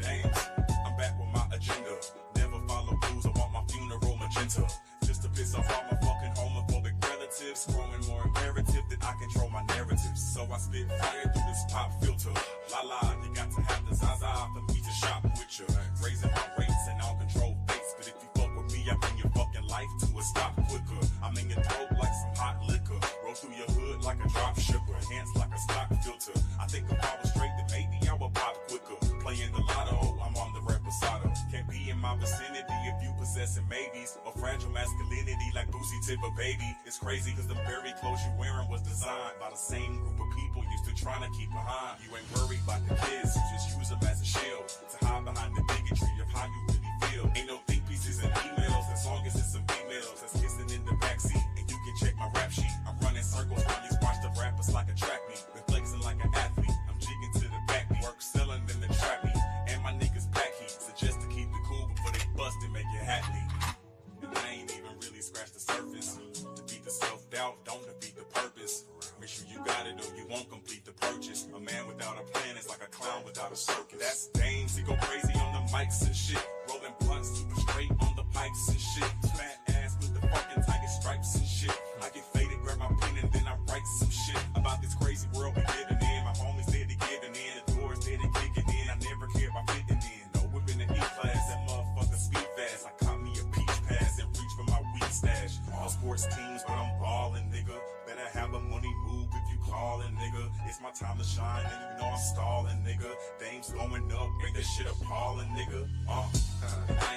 names. I'm back with my agenda. Never follow rules, I want my funeral magenta. Just to piss off all my fucking homophobic relatives. Growing more imperative that I control my narratives. So I spit fire through this pop filter. La la, you got to have the Zaza for me to shop with you. Raising my rates and I'll control fates. But if you fuck with me, I bring your fucking life to a stop quicker. I'm in your throat like some hot liquor. Roll through your hood like a drop shipper. Hands like a stock filter. I think if I was straight, then maybe I would pop quicker. Playing the lotto, I'm on the reposado. Can't be in my vicinity if you possessing maybes or fragile masculinity like Boosie tip a baby. It's crazy cause the very clothes you wearing was designed by the same group of people used to trying to keep behind. You ain't worried about the kids, you just use them as a shield to hide behind the bigotry of how you really feel. Ain't no think pieces and emails as long as it's some females that's kissing in the backseat. And you can check my rap sheet. I'm running circles around these washed up rappers like a track meet. Been flexing like an athlete. I'm jigging to the backbeat. Work selling in the trap meet. And my niggas pack heat. Suggest to keep it cool before they bust and make it happy. And I ain't even really scratched the surface. Defeat the self-doubt, don't defeat the purpose. Make sure you got it or you won't complete the purchase. A man without a plan is like a clown without a circus. That's Dames, he go crazy on the mics and shit. Rolling blunts super straight on the pipes and shit. Flat ass with the fucking tiger stripes and shit. I get faded, grab my pen and then I write some shit about this crazy world we living in. My homies steady giving in, the doors steady kicking in. I never care about fitting in. No whipping the E-class, that motherfucker speed fast. I caught me a peach pass and reach for my weed stash. All sports teams, but I'm ballin', nigga. Better have a money move if you callin', nigga. It's my time to shine, and you know I'm stallin', nigga. Dames going up, ain't that shit appallin', nigga. I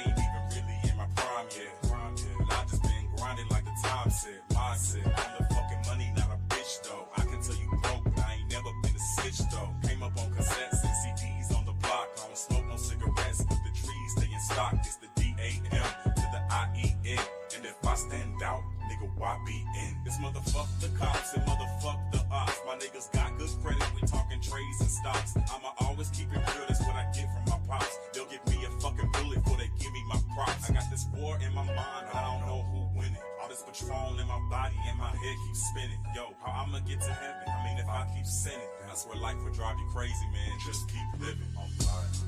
ain't even really in my prime yet. But I just been grinding like the time said. Mindset, I'm the fucking money, not a bitch though. I can tell you broke, but I ain't never been a snitch though. Came up on cassettes and CDs on the block. I don't smoke no cigarettes, but the trees stay in stock. It's the D-A-M to the I-E-N. And if I stand out, nigga, why be in? This motherfuck the cops and motherfuck the ops. My niggas got good credit, we talking trades and stocks. I'ma always keep it real, that's what I get from my pops. They'll give me a fucking bullet before they give me my props. I got this war in my mind, I don't know who winning. All this Patron in my body and my head keeps spinning. Yo, how I'ma get to heaven? I mean, if I keep sinning, I swear life will drive you crazy, man. Just keep living.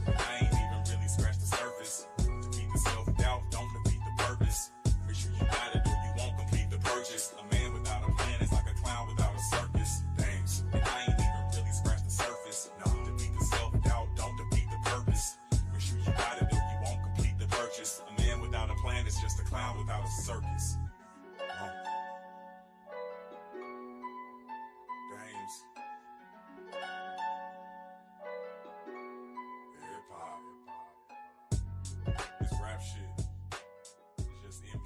I ain't even really scratched the surface. Defeat the self-doubt, don't defeat the purpose. Make sure you got it or you won't complete the purchase. A man without a plan is like a clown without a circus. Dames, and I ain't even really scratched the surface. No, defeat the self-doubt, don't defeat the purpose. Make sure you got it or you won't complete the purchase. A man without a plan is just a clown without a circus. Dames. Hip-hop. This rap shit is just in me.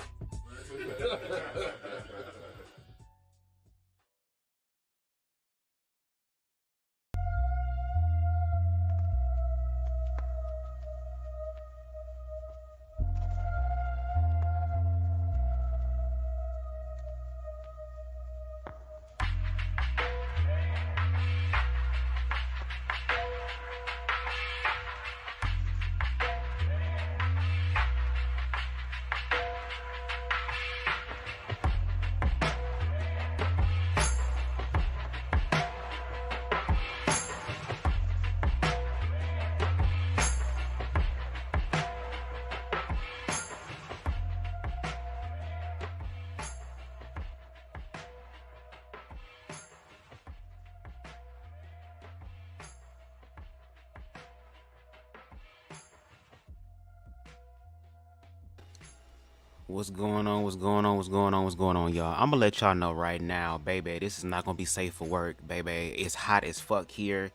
What's going on, y'all? I'm gonna let y'all know right now, baby, this is not gonna be safe for work, baby. It's hot as fuck here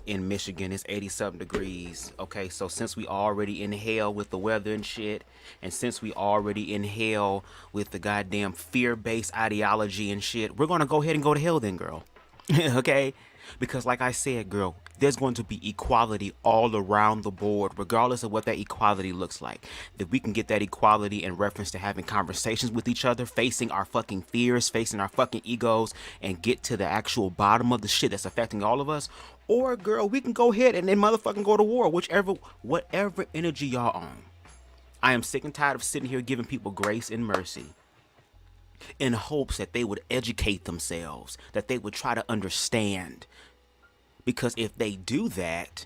in Michigan. It's 80-something degrees. Okay, so since we already in hell with the weather and shit, and since we already in hell with the goddamn fear-based ideology and shit, we're gonna go ahead and go to hell then, girl. Okay? Because like I said, girl, there's going to be equality all around the board, regardless of what that equality looks like. That we can get that equality in reference to having conversations with each other, facing our fucking fears, facing our fucking egos, and get to the actual bottom of the shit that's affecting all of us. Or, girl, we can go ahead and then motherfucking go to war, whatever energy y'all on. I am sick and tired of sitting here giving people grace and mercy in hopes that they would educate themselves, that they would try to understand. Because if they do that,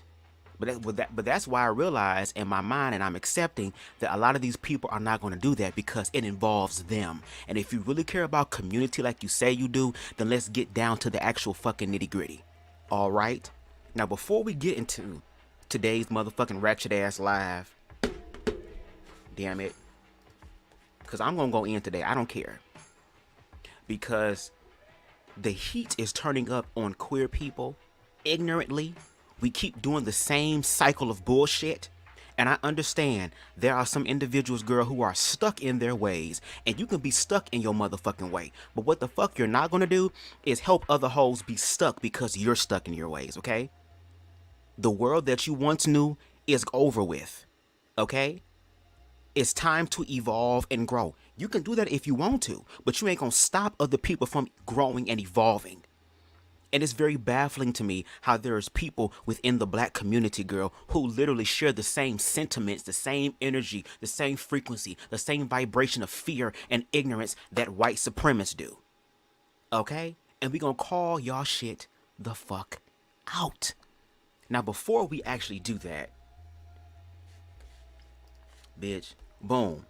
But that's why I realize in my mind, and I'm accepting that a lot of these people are not going to do that because it involves them. And if you really care about community like you say you do, then let's get down to the actual fucking nitty gritty. All right. Now, before we get into today's motherfucking ratchet ass live, damn it, because I'm gonna go in today. I don't care, because the heat is turning up on queer people ignorantly. We keep doing the same cycle of bullshit. And I understand there are some individuals, girl, who are stuck in their ways. And you can be stuck in your motherfucking way. But what the fuck you're not going to do is help other hoes be stuck because you're stuck in your ways, okay? The world that you once knew is over with, okay? It's time to evolve and grow. You can do that if you want to, but you ain't going to stop other people from growing and evolving. And it's very baffling to me how there's people within the black community, girl, who literally share the same sentiments, the same energy, the same frequency, the same vibration of fear and ignorance that white supremacists do. Okay? And we gonna call y'all shit the fuck out. Now, before we actually do that, bitch, boom.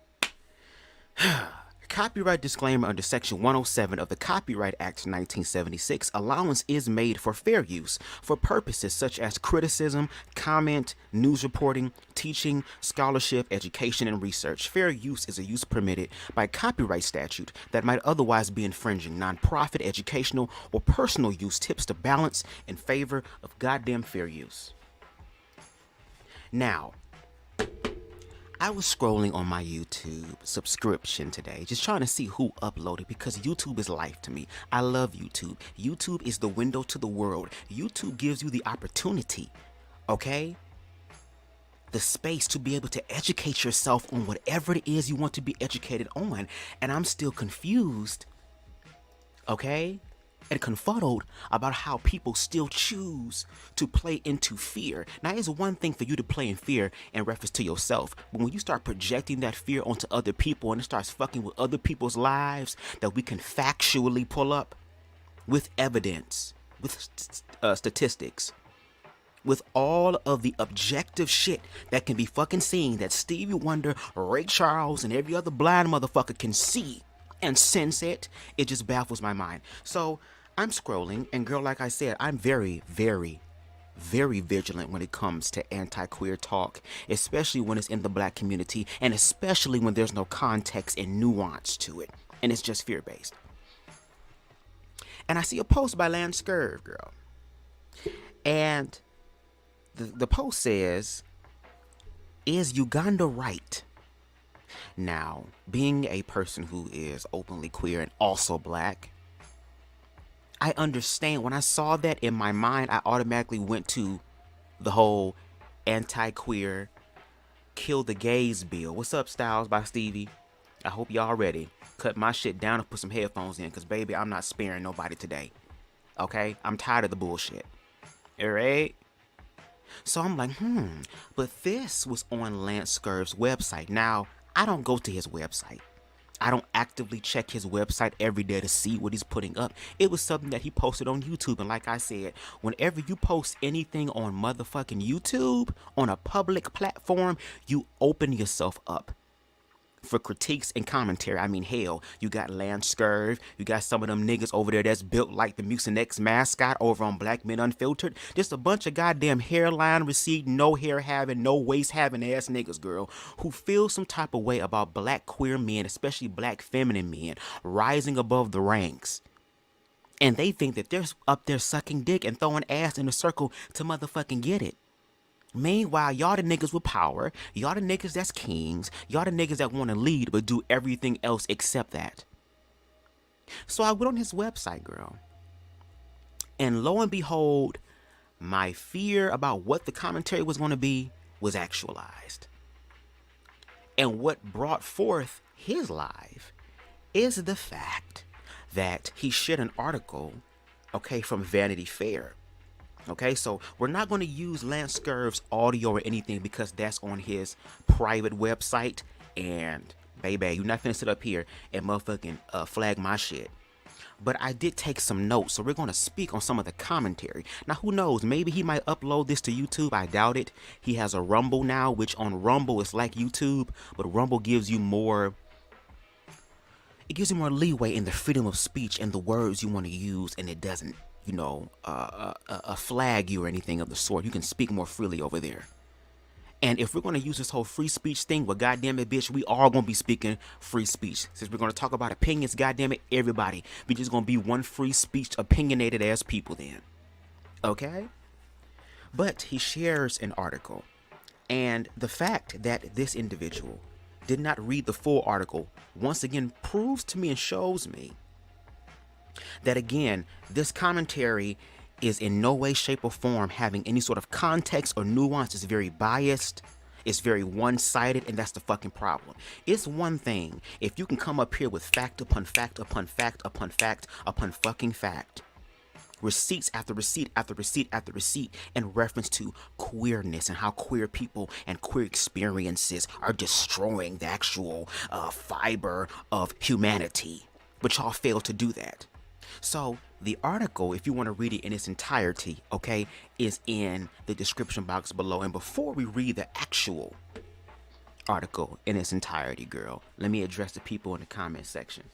Copyright disclaimer under Section 107 of the Copyright Act 1976, allowance is made for fair use for purposes such as criticism, comment, news reporting, teaching, scholarship, education, and research. Fair use is a use permitted by copyright statute that might otherwise be infringing. Nonprofit, educational, or personal use tips the balance in favor of goddamn fair use. Now, I was scrolling on my YouTube subscription today, just trying to see who uploaded, because YouTube is life to me. I love YouTube. YouTube is the window to the world. YouTube gives you the opportunity, okay? The space to be able to educate yourself on whatever it is you want to be educated on. And I'm still confused, okay? And confuddled about how people still choose to play into fear. Now, it's one thing for you to play in fear in reference to yourself, but when you start projecting that fear onto other people and it starts fucking with other people's lives that we can factually pull up with evidence, with statistics, with all of the objective shit that can be fucking seen, that Stevie Wonder, Ray Charles, and every other blind motherfucker can see and sense it, it just baffles my mind. So I'm scrolling, and girl, like I said, I'm very, very, very vigilant when it comes to anti-queer talk, especially when it's in the black community, and especially when there's no context and nuance to it, and it's just fear-based. And I see a post by Scurv, girl, and the post says, "Is Uganda right?" Now, being a person who is openly queer and also black, I understand. When I saw that in my mind, I automatically went to the whole anti-queer kill the gays bill. What's up, Styles by Stevie? I hope y'all ready. Cut my shit down and put some headphones in, because baby, I'm not sparing nobody today. Okay? I'm tired of the bullshit. Alright? So I'm like, but this was on Scurv's website. Now, I don't go to his website. I don't actively check his website every day to see what he's putting up. It was something that he posted on YouTube. And like I said, whenever you post anything on motherfucking YouTube, on a public platform, you open yourself up for critiques and commentary. I mean, hell, you got Scurv, you got some of them niggas over there that's built like the Mucinex mascot over on Black Men Unfiltered. Just a bunch of goddamn hairline receding, no hair having, no waist having ass niggas, girl, who feel some type of way about black queer men, especially black feminine men, rising above the ranks. And they think that they're up there sucking dick and throwing ass in a circle to motherfucking get it. Meanwhile, y'all the niggas with power, y'all the niggas that's kings, y'all the niggas that want to lead but do everything else except that. So I went on his website, girl, and lo and behold, my fear about what the commentary was going to be was actualized. And what brought forth his live is the fact that he shared an article, okay, from Vanity Fair. Okay, so we're not going to use Scurv's audio or anything because that's on his private website. And baby, you're not finna sit up here and motherfucking flag my shit. but I did take some notes, so we're going to speak on some of the commentary. Now, who knows? Maybe he might upload this to YouTube. I doubt it. He has a Rumble now, which on Rumble is like YouTube, but Rumble gives you more. It gives you more leeway in the freedom of speech and the words you want to use, and it doesn't, flag you or anything of the sort. You can speak more freely over there. And if we're going to use this whole free speech thing, well, goddamn it, bitch, we are going to be speaking free speech. Since we're going to talk about opinions, goddamn it, everybody. We just going to be one free speech opinionated ass people then. Okay? But he shares an article. And the fact that this individual did not read the full article once again proves to me and shows me that, again, this commentary is in no way, shape, or form having any sort of context or nuance. It's very biased. It's very one-sided, and that's the fucking problem. It's one thing if you can come up here with fact upon fact upon fact upon fact upon fucking fact, receipts after receipt after receipt after receipt in reference to queerness and how queer people and queer experiences are destroying the actual fiber of humanity. But y'all fail to do that. So the article, if you want to read it in its entirety, okay, is in the description box below. And before we read the actual article in its entirety, girl, let me address the people in the comment section.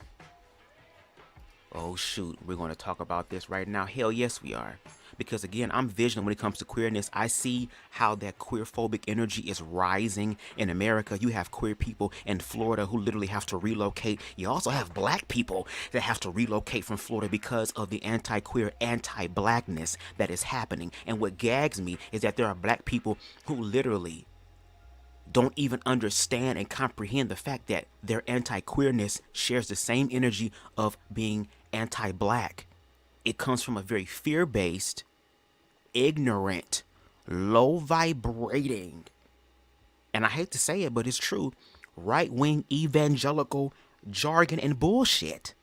Oh shoot, we're going to talk about this right now. Hell yes, we are. Because again, I'm vigilant when it comes to queerness. I see how that queer-phobic energy is rising in America. You have queer people in Florida who literally have to relocate. You also have black people that have to relocate from Florida because of the anti-queer, anti-blackness that is happening. And what gags me is that there are black people who literally don't even understand and comprehend the fact that their anti-queerness shares the same energy of being anti-black. It comes from a very fear-based, ignorant, low-vibrating, and I hate to say it, but it's true, right-wing evangelical jargon and bullshit.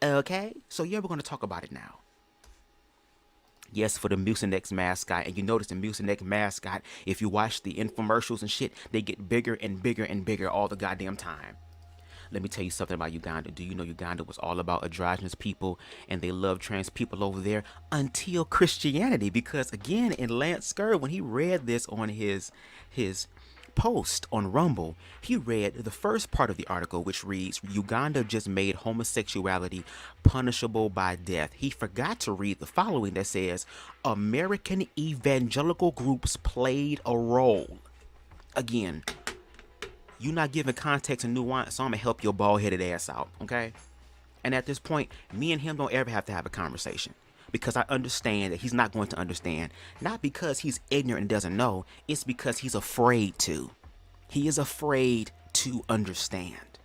Okay? So yeah, we're going to talk about it now. Yes, for the Mucinex mascot. And you notice the Mucinex mascot, if you watch the infomercials and shit, they get bigger and bigger and bigger all the goddamn time. Let me tell you something about Uganda. Do you know Uganda was all about androgynous people and they love trans people over there until Christianity? Because again, in Lance Scurv, when he read this on his post on Rumble, he read the first part of the article, which reads, Uganda just made homosexuality punishable by death. He forgot to read the following that says, American evangelical groups played a role. Again, you're not giving context and nuance, so I'm going to help your bald-headed ass out, okay? And at this point, me and him don't ever have to have a conversation because I understand that he's not going to understand. Not because he's ignorant and doesn't know. It's because he's afraid to. He is afraid to understand,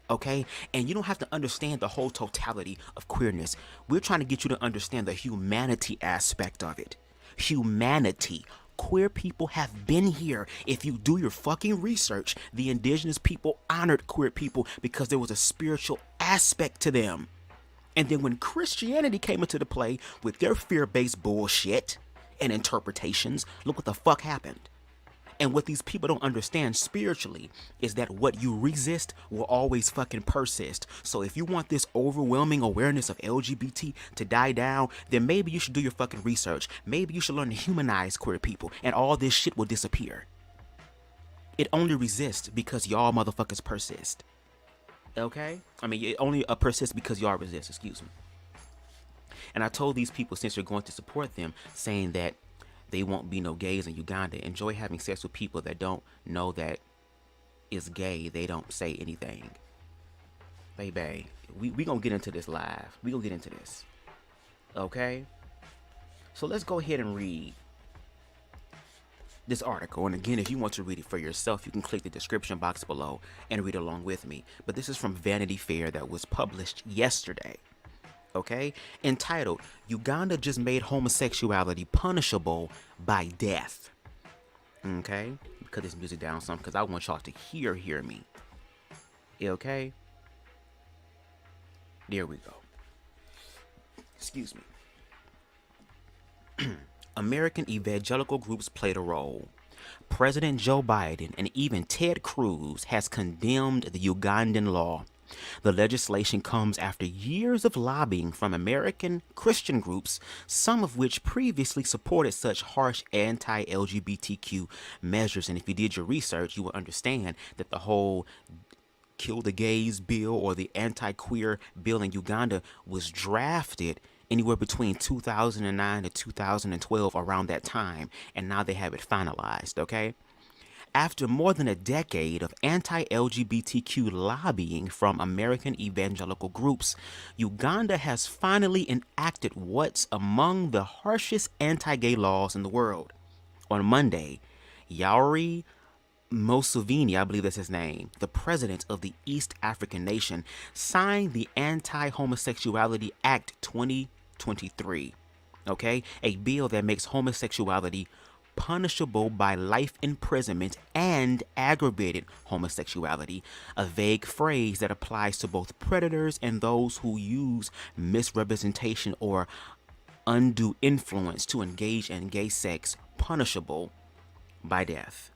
okay? And you don't have to understand the whole totality of queerness. We're trying to get you to understand the humanity aspect of it. Humanity. Queer people have been here. If you do your fucking research, the indigenous people honored queer people because there was a spiritual aspect to them. And then when Christianity came into the play with their fear-based bullshit and interpretations, look what the fuck happened. And what these people don't understand spiritually is that what you resist will always fucking persist. So if you want this overwhelming awareness of LGBT to die down, then maybe you should do your fucking research. Maybe you should learn to humanize queer people and all this shit will disappear. It only resists because y'all motherfuckers persist. Okay? I mean, it only persists because y'all resist, excuse me. And I told these people, since you're going to support them, saying that they won't be no gays in Uganda, enjoy having sex with people that don't know that is gay. They don't say anything. Baby, we gonna get into this live. We gonna get into this. Okay? So let's go ahead and read this article. And again, if you want to read it for yourself, you can click the description box below and read along with me. But this is from Vanity Fair that was published yesterday. Okay, entitled, Uganda just made homosexuality punishable by death. Okay, cut this music down some because I want y'all to hear me. Okay, there we go. Excuse me. American evangelical groups played a role. President Joe Biden and even Ted Cruz has condemned the Ugandan law. The legislation comes after years of lobbying from American Christian groups, some of which previously supported such harsh anti-LGBTQ measures. And if you did your research, you will understand that the whole Kill the Gays bill or the anti-queer bill in Uganda was drafted anywhere between 2009 to 2012, around that time, and now they have it finalized, okay? After more than a decade of anti-LGBTQ lobbying from American evangelical groups, Uganda has finally enacted what's among the harshest anti-gay laws in the world. On Monday, Yoweri Museveni, I believe that's his name, the president of the East African nation, signed the Anti-Homosexuality Act 2023, okay? A bill that makes homosexuality punishable by life imprisonment and aggravated homosexuality, a vague phrase that applies to both predators and those who use misrepresentation or undue influence to engage in gay sex, punishable by death.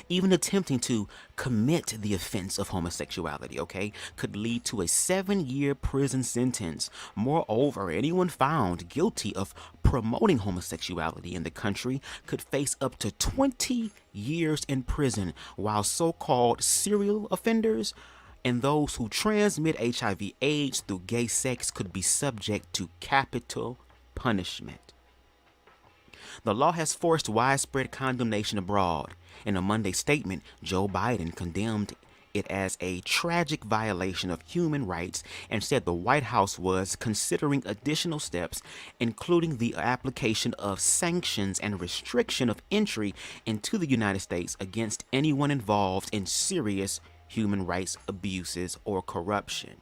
Even attempting to commit the offense of homosexuality, okay, could lead to a 7-year prison sentence. Moreover, anyone found guilty of promoting homosexuality in the country could face up to 20 years in prison, while so-called serial offenders and those who transmit HIV/AIDS through gay sex could be subject to capital punishment. The law has forced widespread condemnation abroad. In a Monday statement, Joe Biden condemned it as a tragic violation of human rights and said the White House was considering additional steps, including the application of sanctions and restriction of entry into the United States against anyone involved in serious human rights abuses or corruption.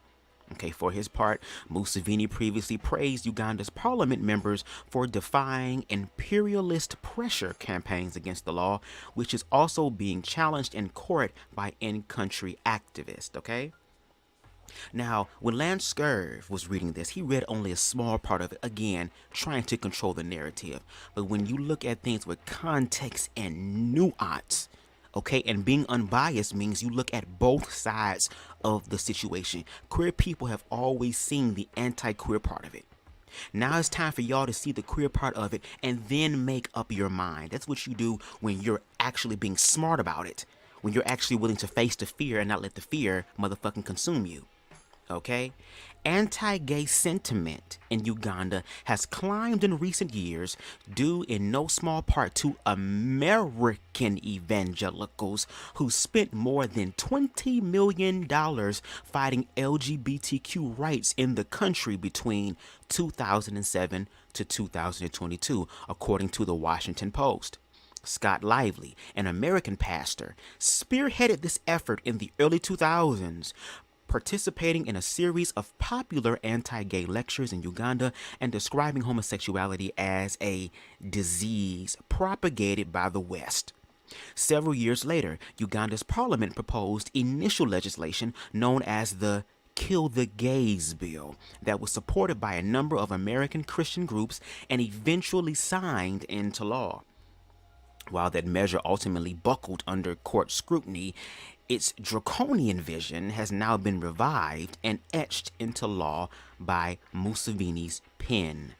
Okay, for his part, Museveni previously praised Uganda's parliament members for defying imperialist pressure campaigns against the law, which is also being challenged in court by in-country activists, okay? Now, when Lance Scurv was reading this, he read only a small part of it, again, trying to control the narrative. But when you look at things with context and nuance, okay, and being unbiased means you look at both sides of the situation. Queer people have always seen the anti-queer part of it. Now it's time for y'all to see the queer part of it and then make up your mind. That's what you do when you're actually being smart about it, when you're actually willing to face the fear and not let the fear motherfucking consume you. Okay? Anti-gay sentiment in Uganda has climbed in recent years due in no small part to American evangelicals who spent more than $20 million fighting LGBTQ rights in the country between 2007 to 2022, according to the Washington Post. Scott Lively, an American pastor, spearheaded this effort in the early 2000s, participating in a series of popular anti-gay lectures in Uganda and describing homosexuality as a disease propagated by the West. Several years later, Uganda's parliament proposed initial legislation known as the Kill the Gays bill that was supported by a number of American Christian groups and eventually signed into law. While that measure ultimately buckled under court scrutiny, its draconian vision has now been revived and etched into law by Museveni's pen.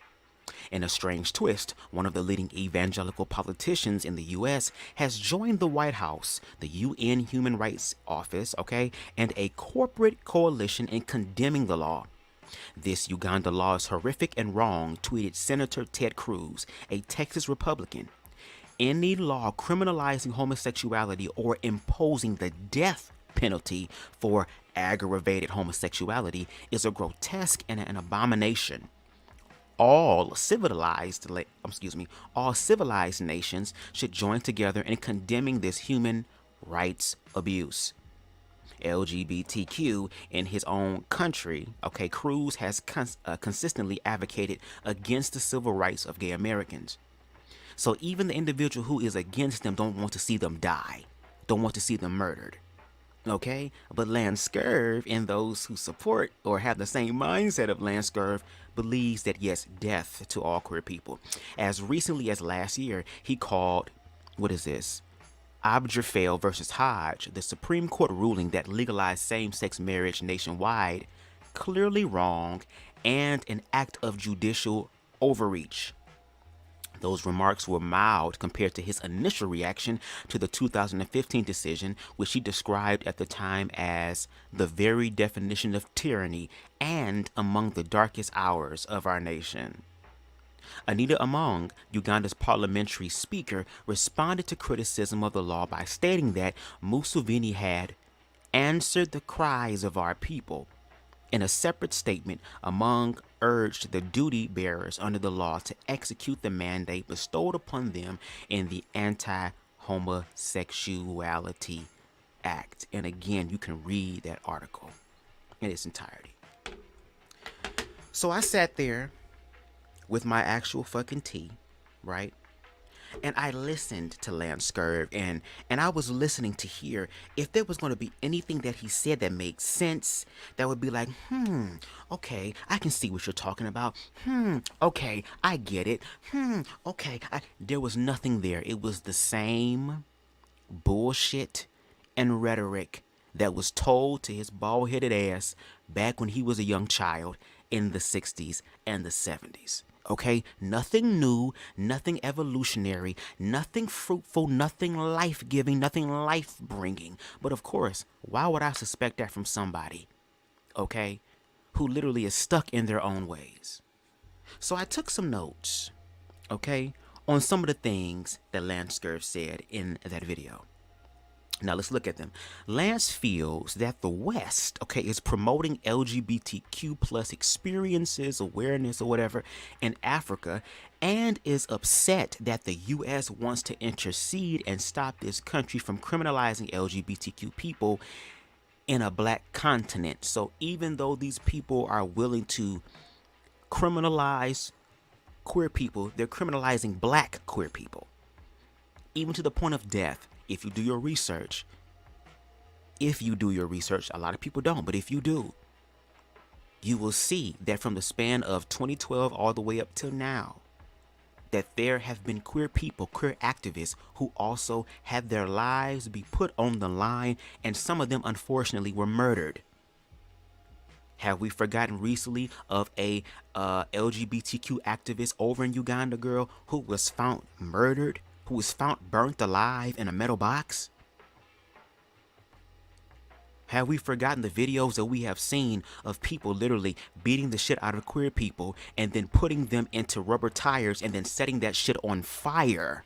In a strange twist, one of the leading evangelical politicians in the U.S. has joined the White House, the UN Human Rights Office, okay, and a corporate coalition in condemning the law. This Uganda law is horrific and wrong, tweeted Senator Ted Cruz, a Texas Republican. Any law criminalizing homosexuality or imposing the death penalty for aggravated homosexuality is a grotesque and an abomination. All civilized nations should join together in condemning this human rights abuse. LGBTQ in his own country, okay, Cruz has consistently advocated against the civil rights of gay Americans. So even the individual who is against them don't want to see them die, don't want to see them murdered, okay? But Lance Scurv and those who support or have the same mindset of Lance Scurv believes that, yes, death to all queer people. As recently as last year, he called, Objerfeld versus Hodge, the Supreme Court ruling that legalized same-sex marriage nationwide, clearly wrong and an act of judicial overreach. Those remarks were mild compared to his initial reaction to the 2015 decision, which he described at the time as the very definition of tyranny and among the darkest hours of our nation. Anita Among, Uganda's parliamentary speaker, responded to criticism of the law by stating that Museveni had answered the cries of our people. In a separate statement, Among urged the duty bearers under the law to execute the mandate bestowed upon them in the Anti-Homosexuality Act. And again, you can read that article in its entirety. So I sat there with my actual fucking tea, right? And I listened to Lance Scurv, and I was listening to hear if there was going to be anything that he said that made sense, that would be like, okay, I can see what you're talking about. Okay, I get it. Okay. There was nothing there. It was the same bullshit and rhetoric that was told to his bald-headed ass back when he was a young child in the 60s and the 70s. Okay, nothing new, nothing evolutionary, nothing fruitful, nothing life-giving, nothing life-bringing. But of course, why would I suspect that from somebody, okay, who literally is stuck in their own ways? So I took some notes, okay, on some of the things that Lance Scurv said in that video. Now let's look at them. Lance feels that the West, okay, is promoting LGBTQ plus experiences, awareness, or whatever in Africa, and is upset that the U.S. wants to intercede and stop this country from criminalizing LGBTQ people in a black continent. So even though these people are willing to criminalize queer people, they're criminalizing black queer people, even to the point of death. If you do your research, a lot of people don't, but if you do, you will see that from the span of 2012 all the way up till now, that there have been queer people, queer activists who also had their lives be put on the line, and some of them unfortunately were murdered. Have we forgotten recently of a LGBTQ activist over in Uganda, girl, who was found murdered? Who was found burnt alive in a metal box? Have we forgotten the videos that we have seen of people literally beating the shit out of queer people and then putting them into rubber tires and then setting that shit on fire?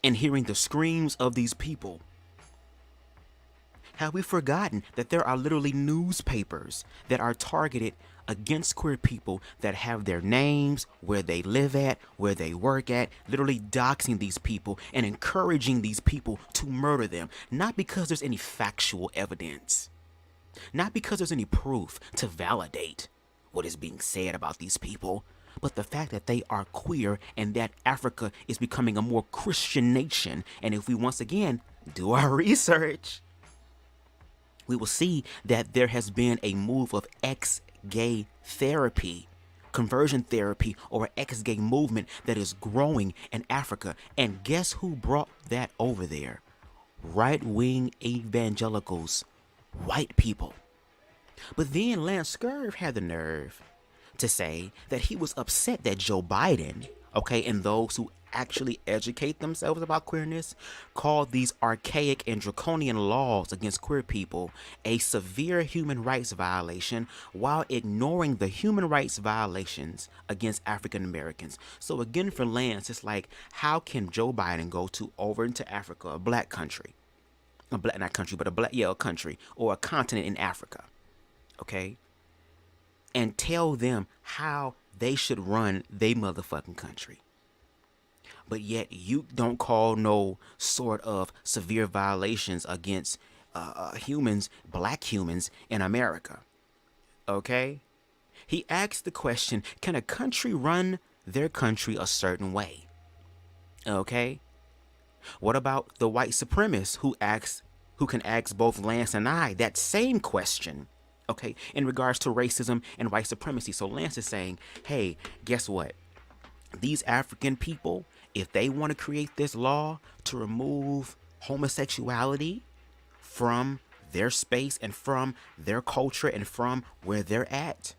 And hearing the screams of these people? Have we forgotten that there are literally newspapers that are targeted against queer people that have their names, where they live at, where they work at, literally doxing these people and encouraging these people to murder them? Not because there's any factual evidence, not because there's any proof to validate what is being said about these people, but the fact that they are queer and that Africa is becoming a more Christian nation. And if we once again do our research, we will see that there has been a move of ex-gay therapy, conversion therapy, or ex-gay movement that is growing in Africa. And guess who brought that over there? Right-wing evangelicals, white people. But then Lance Scurv had the nerve to say that he was upset that Joe Biden, okay, and those who actually educate themselves about queerness, called these archaic and draconian laws against queer people a severe human rights violation while ignoring the human rights violations against African Americans. So again, for Lance, it's like, how can Joe Biden go over into Africa, a black country, a country or a continent in Africa, okay, and tell them how they should run their motherfucking country? But yet you don't call no sort of severe violations against humans, black humans in America, okay? He asked the question, can a country run their country a certain way, okay? What about the white supremacist who can ask both Lance and I that same question, okay, in regards to racism and white supremacy? So Lance is saying, hey, guess what? These African people if they want to create this law to remove homosexuality from their space and from their culture and from where they're at,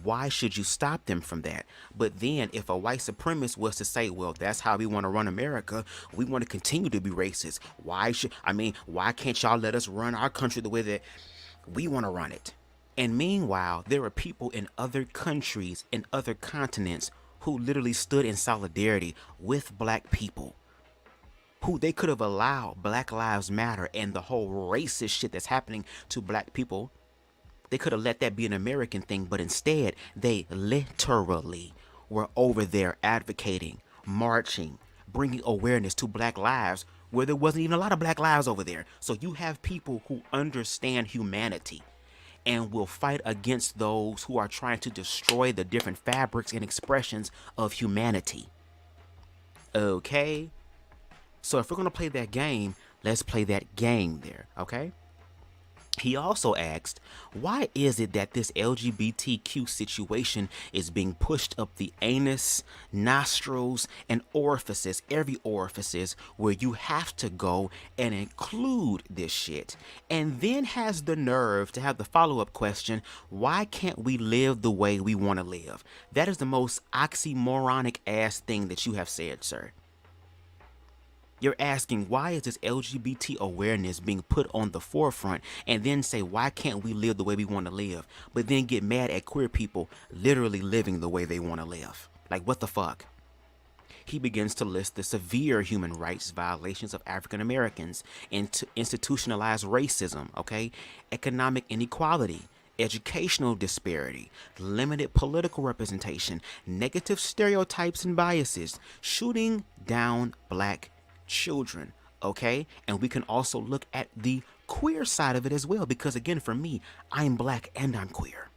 why should you stop them from that? But then if a white supremacist was to say, well, that's how we want to run America, we want to continue to be racist, why can't y'all let us run our country the way that we want to run it? And meanwhile, there are people in other countries, in other continents, who literally stood in solidarity with black people, who they could have allowed Black Lives Matter and the whole racist shit that's happening to black people. They could have let that be an American thing, but instead they literally were over there advocating, marching, bringing awareness to black lives where there wasn't even a lot of black lives over there. So you have people who understand humanity and will fight against those who are trying to destroy the different fabrics and expressions of humanity. Okay? So if we're going to play that game, let's play that game there, okay? He also asked, why is it that this LGBTQ situation is being pushed up the anus, nostrils, and orifices, every orifices, where you have to go and include this shit? And then has the nerve to have the follow-up question, why can't we live the way we want to live? That is the most oxymoronic ass thing that you have said, sir. You're asking, why is this LGBT awareness being put on the forefront, and then say, why can't we live the way we want to live, but then get mad at queer people literally living the way they want to live? Like, what the fuck? He begins to list the severe human rights violations of African Americans, institutionalized racism, okay, economic inequality, educational disparity, limited political representation, negative stereotypes and biases, shooting down black children, okay? And we can also look at the queer side of it as well, because again, for me, I'm black and I'm queer.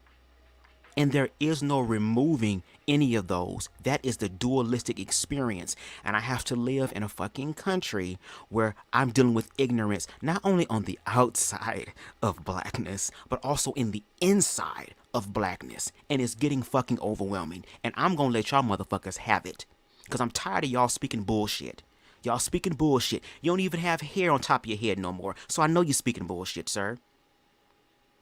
And there is no removing any of those. That is the dualistic experience. And I have to live in a fucking country where I'm dealing with ignorance, not only on the outside of blackness, but also in the inside of blackness. And it's getting fucking overwhelming. And I'm gonna let y'all motherfuckers have it, because I'm tired of y'all speaking bullshit. Y'all speaking bullshit. You don't even have hair on top of your head no more. So I know you're speaking bullshit, sir.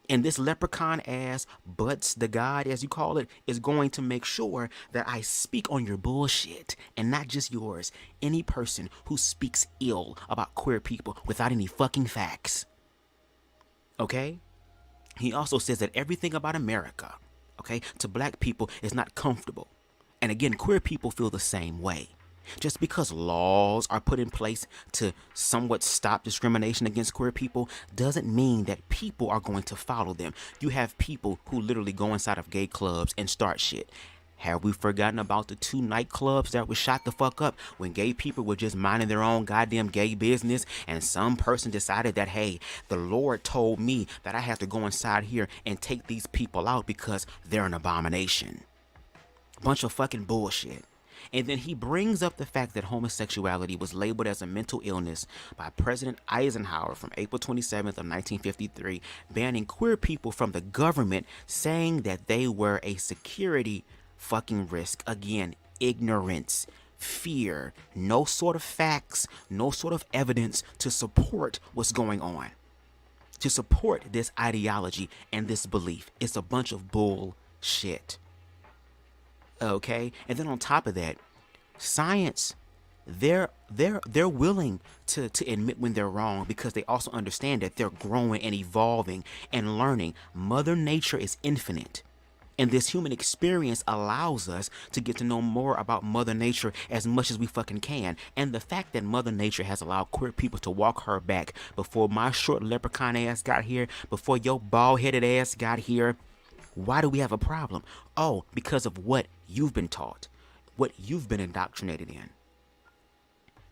And this leprechaun ass BUTTZDAGAWD, as you call it, is going to make sure that I speak on your bullshit and not just yours. Any person who speaks ill about queer people without any fucking facts. Okay? He also says that everything about America, okay, to black people is not comfortable. And again, queer people feel the same way. Just because laws are put in place to somewhat stop discrimination against queer people doesn't mean that people are going to follow them. You have people who literally go inside of gay clubs and start shit. Have we forgotten about the 2 nightclubs that were shot the fuck up when gay people were just minding their own goddamn gay business, and some person decided that, hey, the Lord told me that I have to go inside here and take these people out because they're an abomination. Bunch of fucking bullshit. And then he brings up the fact that homosexuality was labeled as a mental illness by President Eisenhower from April 27th of 1953, banning queer people from the government, saying that they were a security fucking risk. Again, ignorance, fear, no sort of facts, no sort of evidence to support what's going on, to support this ideology and this belief. It's a bunch of bullshit. Okay, and then on top of that, science, they're willing to admit when they're wrong, because they also understand that they're growing and evolving and learning. Mother Nature is infinite, and this human experience allows us to get to know more about Mother Nature as much as we fucking can. And the fact that Mother Nature has allowed queer people to walk her back before my short leprechaun ass got here, before your bald-headed ass got here, why do we have a problem? Oh, because of what you've been taught, what you've been indoctrinated in.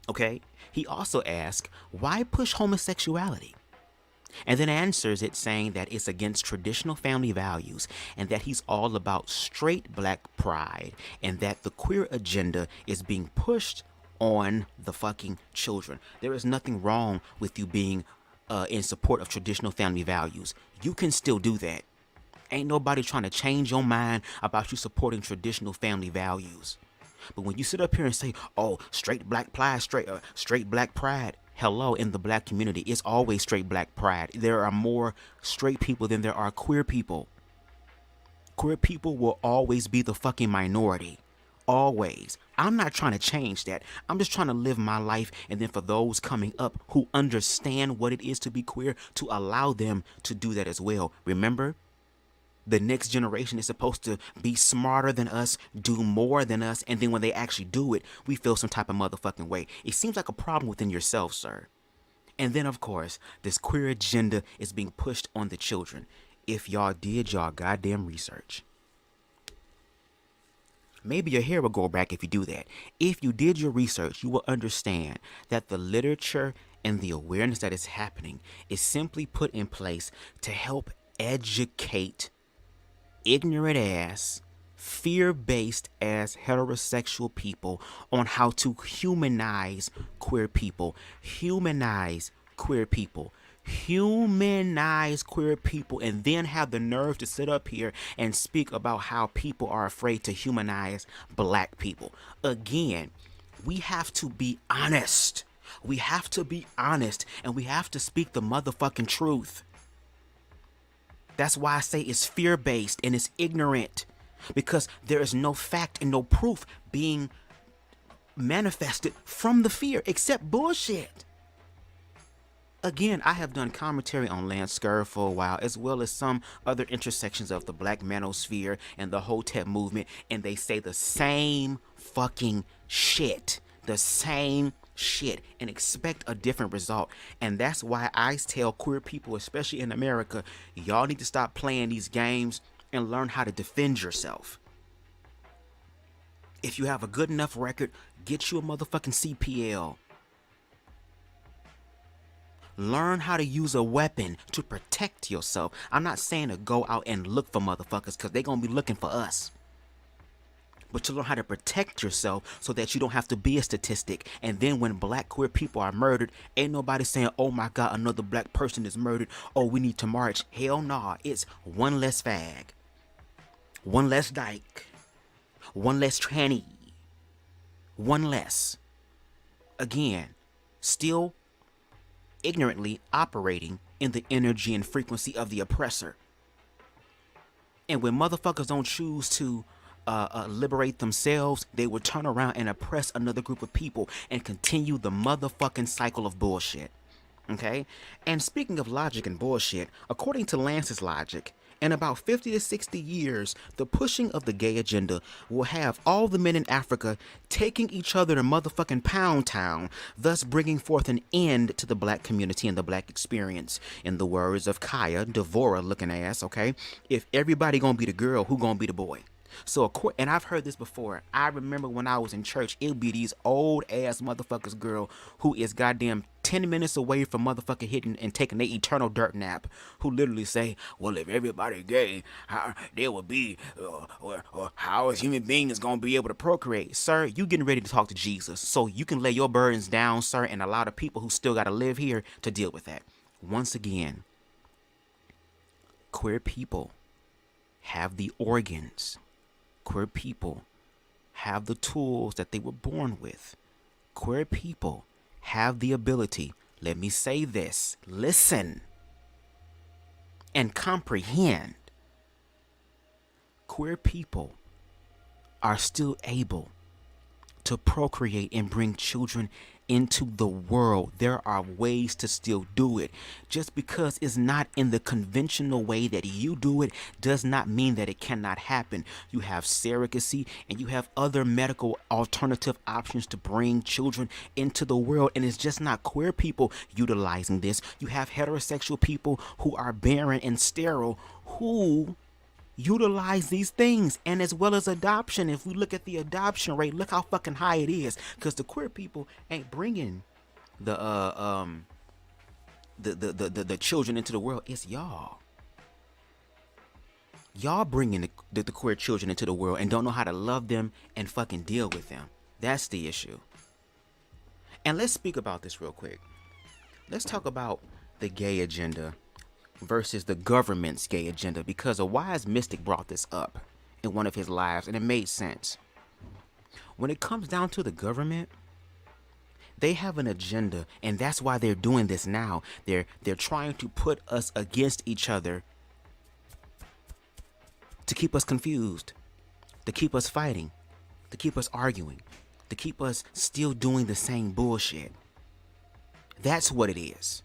Okay? He also asked, why push homosexuality? And then answers it saying that it's against traditional family values, and that he's all about straight black pride, and that the queer agenda is being pushed on the fucking children. There is nothing wrong with you being in support of traditional family values. You can still do that. Ain't nobody trying to change your mind about you supporting traditional family values. But when you sit up here and say, oh, straight black pride, straight black pride, hello, in the black community, it's always straight black pride. There are more straight people than there are queer people. Queer people will always be the fucking minority. Always. I'm not trying to change that. I'm just trying to live my life, and then for those coming up who understand what it is to be queer, to allow them to do that as well. Remember, the next generation is supposed to be smarter than us, do more than us, and then when they actually do it, we feel some type of motherfucking way. It seems like a problem within yourself, sir. And then, of course, this queer agenda is being pushed on the children. If y'all did y'all goddamn research. Maybe your hair will grow back if you do that. If you did your research, you will understand that the literature and the awareness that is happening is simply put in place to help educate ignorant ass, fear-based ass heterosexual people on how to humanize queer people. Humanize queer people. Humanize queer people, and then have the nerve to sit up here and speak about how people are afraid to humanize black people. Again, we have to be honest. We have to be honest, and we have to speak the motherfucking truth. That's why I say it's fear-based and it's ignorant, because there is no fact and no proof being manifested from the fear except bullshit. Again, I have done commentary on Scurv for a while, as well as some other intersections of the black manosphere and the Hotep movement, and they say the same fucking shit. The same shit, and expect a different result. And that's why I tell queer people, especially in America, y'all need to stop playing these games and learn how to defend yourself. If you have a good enough record, get you a motherfucking CPL. Learn how to use a weapon to protect yourself. I'm not saying to go out and look for motherfuckers, because they're going to be looking for us. But to learn how to protect yourself so that you don't have to be a statistic. And then when black queer people are murdered, ain't nobody saying, oh my God, another black person is murdered. Oh, we need to march. Hell nah. It's one less fag. One less dyke. One less tranny. One less. Again, still ignorantly operating in the energy and frequency of the oppressor. And when motherfuckers don't choose to liberate themselves, they will turn around and oppress another group of people and continue the motherfucking cycle of bullshit. Okay? And speaking of logic and bullshit, according to Lance's logic, in about 50 to 60 years, the pushing of the gay agenda will have all the men in Africa taking each other to motherfucking Pound Town, thus bringing forth an end to the black community and the black experience. In the words of Kaya, Devora looking ass, okay? If everybody gonna be the girl, who gonna be the boy? So, and I've heard this before. I remember when I was in church, it'll be these old ass motherfuckers girl who is goddamn 10 minutes away from motherfucking hitting and taking their eternal dirt nap, who literally say, well, if everybody gay, there would be, or how is human beings gonna be able to procreate? Sir, you getting ready to talk to Jesus, so you can lay your burdens down, sir, and allow the people who still gotta live here to deal with that. Once again, queer people have the organs. Queer people have the tools that they were born with. Queer people have the ability, let me say this, listen and comprehend. Queer people are still able to procreate and bring children into the world. There are ways to still do it. Just because it's not in the conventional way that you do it does not mean that it cannot happen. You have surrogacy and you have other medical alternative options to bring children into the world, and it's just not queer people utilizing this. You have heterosexual people who are barren and sterile who utilize these things, and as well as adoption. If we look at the adoption rate, look how fucking high it is, because the queer people ain't bringing the children into the world. It's y'all bringing the queer children into the world and don't know how to love them and fucking deal with them. That's the issue. And let's speak about this real quick. Let's talk about the gay agenda versus the government's gay agenda, because a wise mystic brought this up in one of his lives and it made sense. When it comes down to the government, they have an agenda, and that's why they're doing this now. They're trying to put us against each other to keep us confused, to keep us fighting, to keep us arguing, to keep us still doing the same bullshit. That's what it is.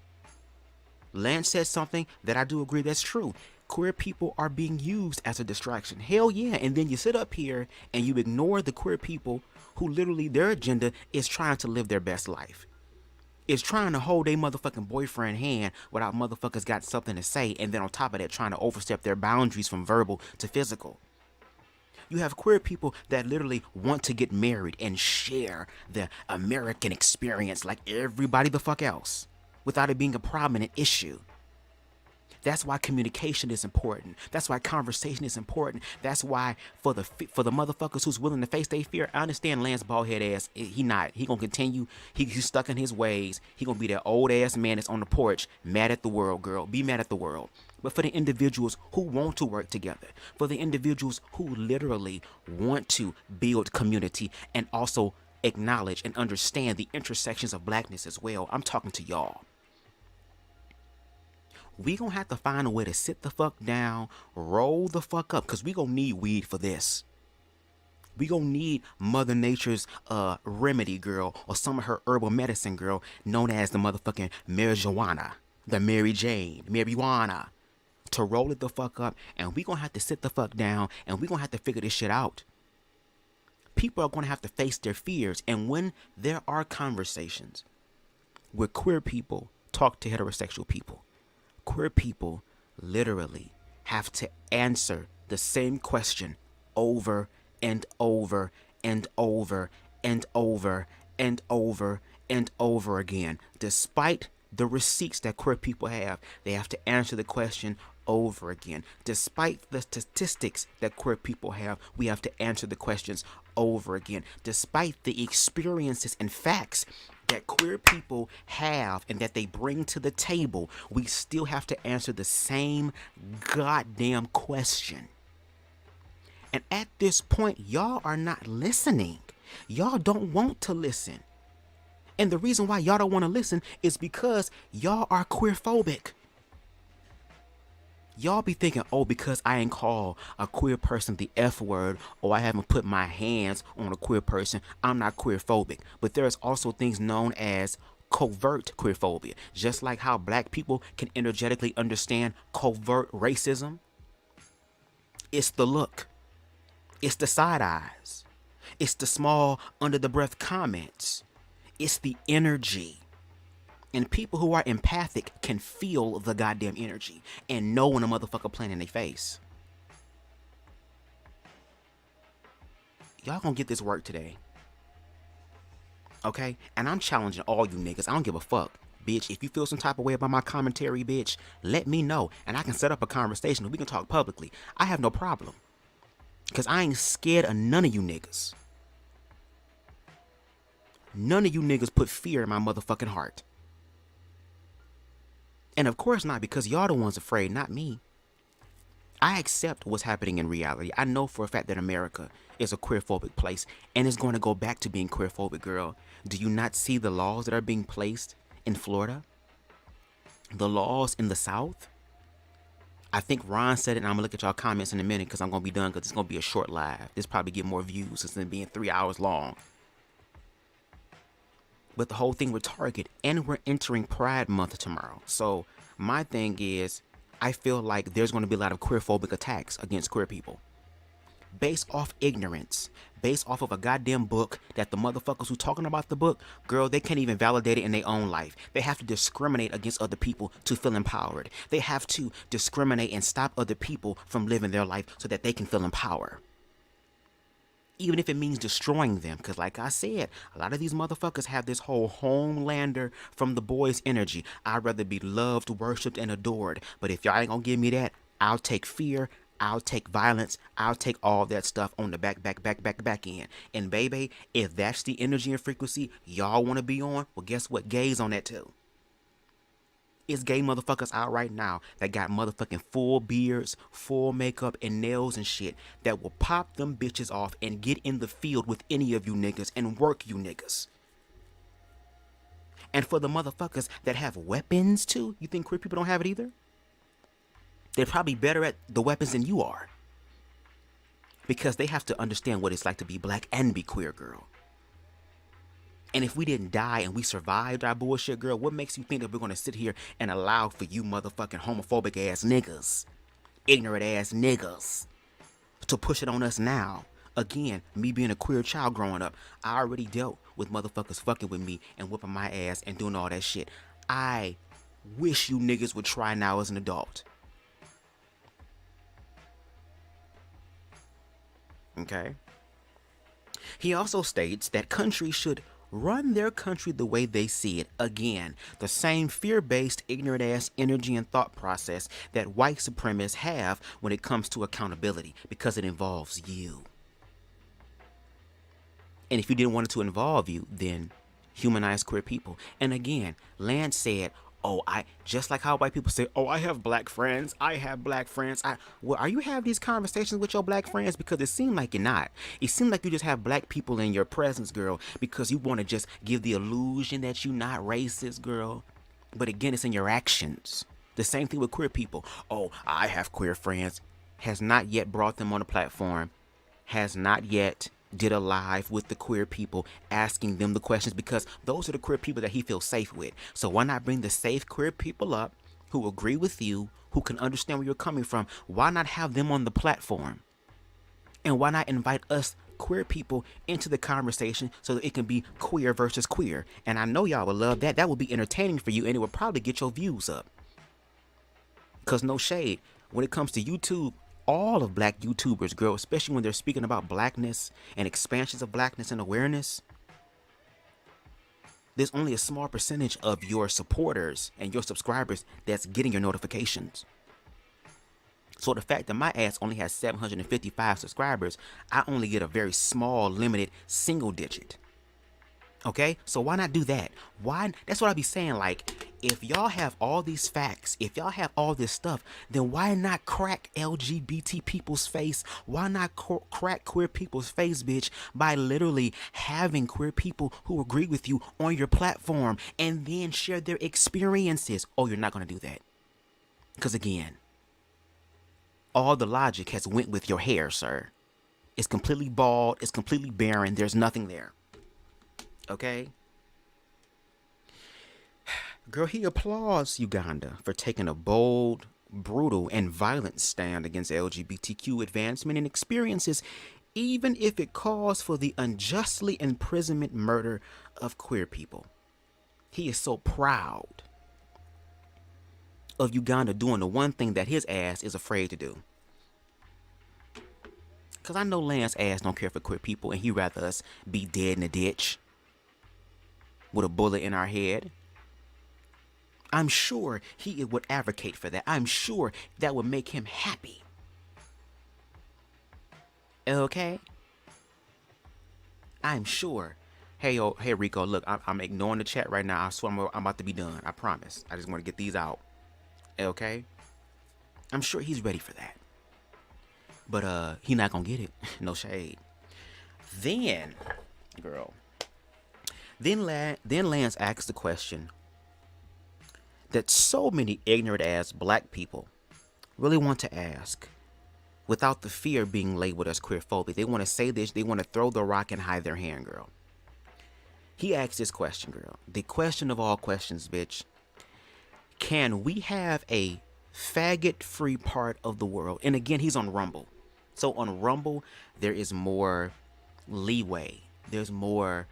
Lance said something that I do agree that's true. Queer people are being used as a distraction. Hell yeah. And then you sit up here and you ignore the queer people who literally their agenda is trying to live their best life. Is trying to hold a motherfucking boyfriend hand without motherfuckers got something to say, and then on top of that trying to overstep their boundaries from verbal to physical. You have queer people that literally want to get married and share the American experience like everybody the fuck else without it being a prominent issue. That's why communication is important. That's why conversation is important. That's why for the motherfuckers who's willing to face their fear, I understand Lance baldhead ass. He gonna continue. He's stuck in his ways. He gonna be that old ass man that's on the porch, mad at the world, girl. Be mad at the world. But for the individuals who want to work together, for the individuals who literally want to build community and also acknowledge and understand the intersections of blackness as well, I'm talking to y'all. We gonna have to find a way to sit the fuck down, roll the fuck up, because we gonna need weed for this. We gonna need Mother Nature's remedy girl or some of her herbal medicine girl known as the motherfucking marijuana, the Mary Jane, marijuana, to roll it the fuck up, and we gonna have to sit the fuck down and we gonna have to figure this shit out. People are gonna have to face their fears, and when there are conversations where queer people talk to heterosexual people, queer people literally have to answer the same question over and over and over and over and over and over again. Despite the receipts that queer people have, they have to answer the question over again. Despite the statistics that queer people have, we have to answer the questions over again. Despite the experiences and facts that queer people have and that they bring to the table, we still have to answer the same goddamn question. And at this point, y'all are not listening. Y'all don't want to listen. And the reason why y'all don't want to listen is because y'all are queer-phobic. Y'all be thinking, oh, because I ain't call a queer person the F word, or I haven't put my hands on a queer person, I'm not queer-phobic. But there's also things known as covert queer-phobia. Just like how black people can energetically understand covert racism. It's the look. It's the side eyes. It's the small under-the-breath comments. It's the energy. And people who are empathic can feel the goddamn energy and know when a motherfucker playing in their face. Y'all gonna get this work today. Okay? And I'm challenging all you niggas. I don't give a fuck. Bitch, if you feel some type of way about my commentary, bitch, let me know. And I can set up a conversation and we can talk publicly. I have no problem. Because I ain't scared of none of you niggas. None of you niggas put fear in my motherfucking heart. And of course not, because y'all the ones afraid, not me. I accept what's happening in reality. I know for a fact that America is a queer-phobic place and is going to go back to being queer-phobic, girl. Do you not see the laws that are being placed in Florida? The laws in the South? I think Ron said it, and I'm going to look at y'all comments in a minute because I'm going to be done because it's going to be a short live. This probably get more views instead of being 3 hours long. But the whole thing with Target, and we're entering Pride Month tomorrow. So my thing is, I feel like there's going to be a lot of queer-phobic attacks against queer people. Based off ignorance. Based off of a goddamn book that the motherfuckers who talking about the book, girl, they can't even validate it in their own life. They have to discriminate against other people to feel empowered. They have to discriminate and stop other people from living their life so that they can feel empowered. Even if it means destroying them. Because like I said, a lot of these motherfuckers have this whole homelander from the boys energy. I'd rather be loved, worshipped, and adored. But if y'all ain't gonna give me that, I'll take fear. I'll take violence. I'll take all that stuff on the back end. And baby, if that's the energy and frequency y'all want to be on, well, guess what? Gays on that too. It's gay motherfuckers out right now that got motherfucking full beards, full makeup, and nails and shit that will pop them bitches off and get in the field with any of you niggas and work you niggas. And for the motherfuckers that have weapons too, you think queer people don't have it either? They're probably better at the weapons than you are. Because they have to understand what it's like to be black and be queer, girl. And if we didn't die and we survived our bullshit, girl, what makes you think that we're going to sit here and allow for you motherfucking homophobic ass niggas, ignorant ass niggas, to push it on us now? Again, me being a queer child growing up, I already dealt with motherfuckers fucking with me and whipping my ass and doing all that shit. I wish you niggas would try now as an adult. Okay? He also states that countries should run their country the way they see it. Again, the same fear-based, ignorant-ass energy and thought process that white supremacists have when it comes to accountability, because it involves you. And if you didn't want it to involve you, then humanize queer people. And again, Lance said, oh, just like how white people say, oh, I have black friends. Well, are you having these conversations with your black friends? Because it seemed like you're not. It seemed like you just have black people in your presence, girl, because you want to just give the illusion that you're not racist, girl. But again, it's in your actions. The same thing with queer people. Oh, I have queer friends. Has not yet brought them on a platform. Has not yet did a live with the queer people, asking them the questions, because those are the queer people that he feels safe with. So why not bring the safe queer people up who agree with you, who can understand where you're coming from? Why not have them on the platform? And why not invite us queer people into the conversation so that it can be queer versus queer? And I know y'all would love that. That would be entertaining for you, and it would probably get your views up. Because no shade, when it comes to YouTube, all of black YouTubers, girl, especially when they're speaking about blackness and expansions of blackness and awareness, there's only a small percentage of your supporters and your subscribers that's getting your notifications. So the fact that my ass only has 755 subscribers, I only get a very small, limited, single digit. Okay, so why not do that? Why? That's what I be saying. Like, if y'all have all these facts, if y'all have all this stuff, then why not crack LGBT people's face? Why not crack queer people's face, bitch, by literally having queer people who agree with you on your platform and then share their experiences? Oh, you're not going to do that. Because again, all the logic has went with your hair, sir. It's completely bald. It's completely barren. There's nothing there. Okay? Girl, he applauds Uganda for taking a bold, brutal, and violent stand against LGBTQ advancement and experiences, even if it calls for the unjustly imprisonment murder of queer people. He is so proud of Uganda doing the one thing that his ass is afraid to do. Because I know Lance's ass don't care for queer people, and he'd rather us be dead in a ditch with a bullet in our head. I'm sure he would advocate for that. I'm sure that would make him happy. Okay? I'm sure. Hey, Rico, look, I'm ignoring the chat right now. I swear I'm about to be done. I promise. I just want to get these out. Okay? I'm sure he's ready for that. But he not gonna get it. No shade. Then, girl. Then Lance asks the question that so many ignorant ass black people really want to ask without the fear of being labeled as queer-phobic. They want to say this, they want to throw the rock and hide their hand, girl. He asks this question, girl. The question of all questions, bitch. Can we have a faggot-free part of the world? And again, he's on Rumble. So on Rumble, there is more leeway. There's more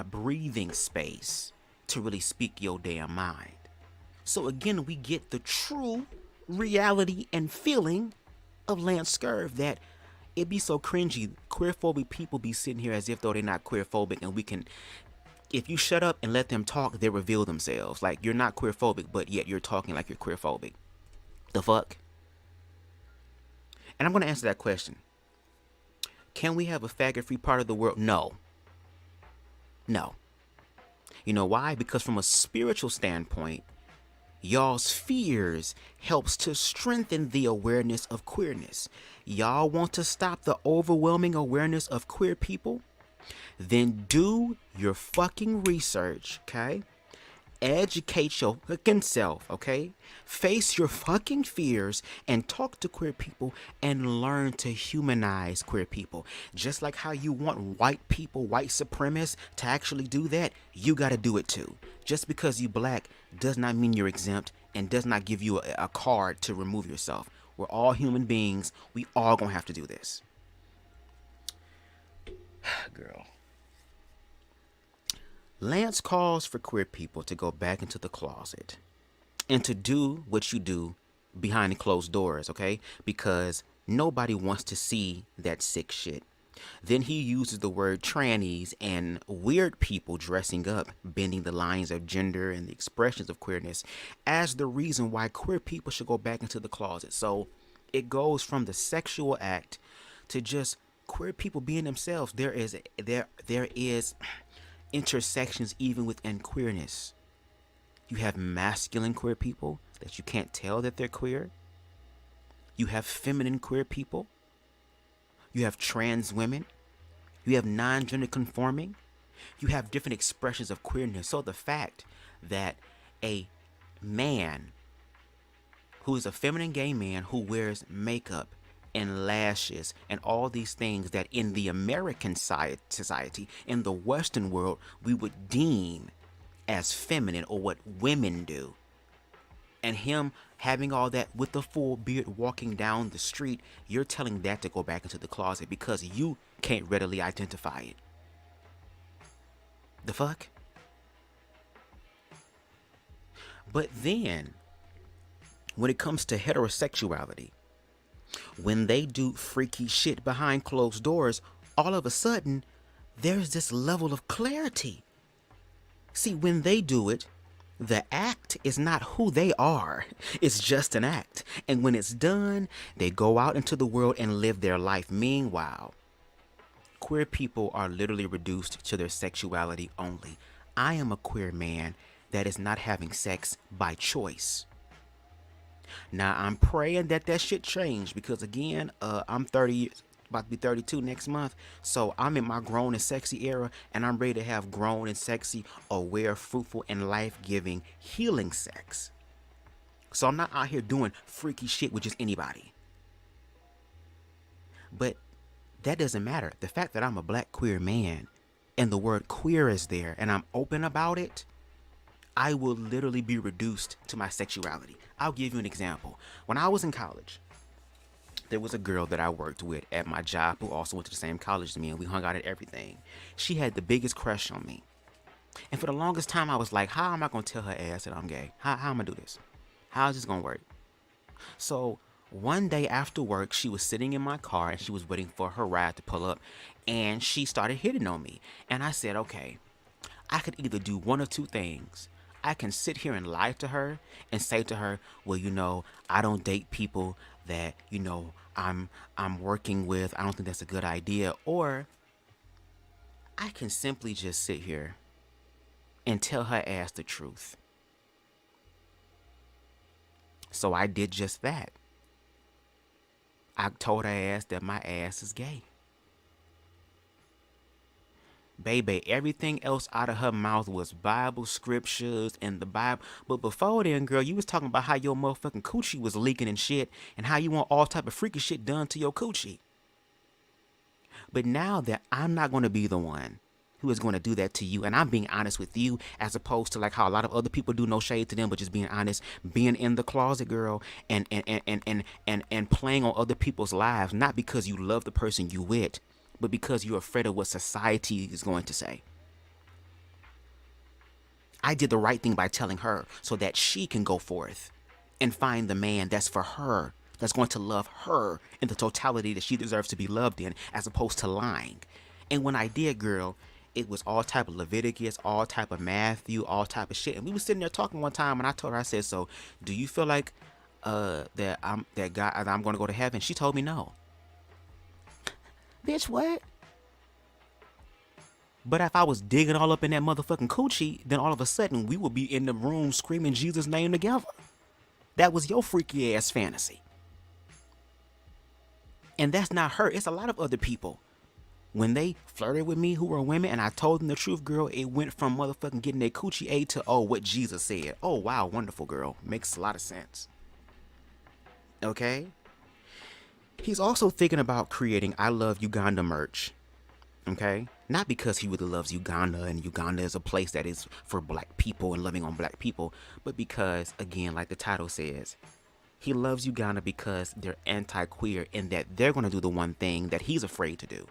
breathing space to really speak your damn mind. So again, we get the true reality and feeling of Lance Scurv, that it be so cringy. Queer-phobic people be sitting here as if though they're not queer-phobic, and we can, if you shut up and let them talk, they reveal themselves. Like, you're not queer-phobic, but yet you're talking like you're queer-phobic. The fuck? And I'm going to answer that question. Can we have a faggot-free part of the world? No. No. You know why? Because from a spiritual standpoint, Y'all's fears helps to strengthen the awareness of queerness. Y'all want to stop the overwhelming awareness of queer people? Then do your fucking research, okay? Educate your fucking self, okay? Face your fucking fears and talk to queer people and learn to humanize queer people. Just like how you want white people, white supremacists to actually do that, you gotta do it too. Just because you black does not mean you're exempt and does not give you a card to remove yourself. We're all human beings. We all gonna have to do this. Girl. Lance calls for queer people to go back into the closet and to do what you do behind the closed doors, okay? Because nobody wants to see that sick shit. Then he uses the word trannies and weird people dressing up, bending the lines of gender and the expressions of queerness as the reason why queer people should go back into the closet. So it goes from the sexual act to just queer people being themselves. There is intersections even within queerness. You have masculine queer people that you can't tell that they're queer. You have feminine queer people. You have trans women. You have non-gender conforming. You have different expressions of queerness. So the fact that a man who is a feminine gay man who wears makeup and lashes and all these things that in the American society, in the Western world, we would deem as feminine or what women do. And him having all that with the full beard walking down the street, you're telling that to go back into the closet because you can't readily identify it. The fuck? But then, when it comes to heterosexuality, when they do freaky shit behind closed doors, all of a sudden, there's this level of clarity. See, when they do it, the act is not who they are. It's just an act. And when it's done, they go out into the world and live their life. Meanwhile, queer people are literally reduced to their sexuality only. I am a queer man that is not having sex by choice. Now, I'm praying that shit change because, again, I'm 30 years, about to be 32 next month. So I'm in my grown and sexy era, and I'm ready to have grown and sexy, aware, fruitful, and life-giving, healing sex. So I'm not out here doing freaky shit with just anybody. But that doesn't matter. The fact that I'm a black queer man and the word queer is there and I'm open about it, I will literally be reduced to my sexuality. I'll give you an example. When I was in college, there was a girl that I worked with at my job who also went to the same college as me, and we hung out at everything. She had the biggest crush on me. And for the longest time, I was like, how am I going to tell her ass that I'm gay? How am I going to do this? How is this going to work? So one day after work, she was sitting in my car, and she was waiting for her ride to pull up, and she started hitting on me. And I said, okay, I could either do one of two things. I can sit here and lie to her and say to her, well, you know, I don't date people that, you know, I'm working with. I don't think that's a good idea. Or I can simply just sit here and tell her ass the truth. So I did just that. I told her ass that my ass is gay. Baby, everything else out of her mouth was Bible scriptures and the Bible. But before then, girl, you was talking about how your motherfucking coochie was leaking and shit, and how you want all type of freaky shit done to your coochie. But now that I'm not going to be the one who is going to do that to you, and I'm being honest with you, as opposed to like how a lot of other people do, no shade to them, but just being honest, being in the closet, girl, and playing on other people's lives, not because you love the person you with, but because you're afraid of what society is going to say. I did the right thing by telling her so that she can go forth and find the man that's for her, that's going to love her in the totality that she deserves to be loved in, as opposed to lying. And when I did, girl, it was all type of Leviticus, all type of Matthew, all type of shit. And we was sitting there talking one time, and I told her, I said, so do you feel like that I'm going to go to heaven? She told me no. Bitch, what? But if I was digging all up in that motherfucking coochie, then all of a sudden we would be in the room screaming Jesus' name together. That was your freaky ass fantasy. And that's not her. It's a lot of other people. When they flirted with me who were women and I told them the truth, girl, it went from motherfucking getting their coochie ate to, oh, what Jesus said. Oh, wow, wonderful, girl. Makes a lot of sense. Okay? He's also thinking about creating I Love Uganda merch. Okay? Not because he really loves Uganda and Uganda is a place that is for black people and loving on black people, but because, again, like the title says, he loves Uganda because they're anti-queer and that they're going to do the one thing that he's afraid to do.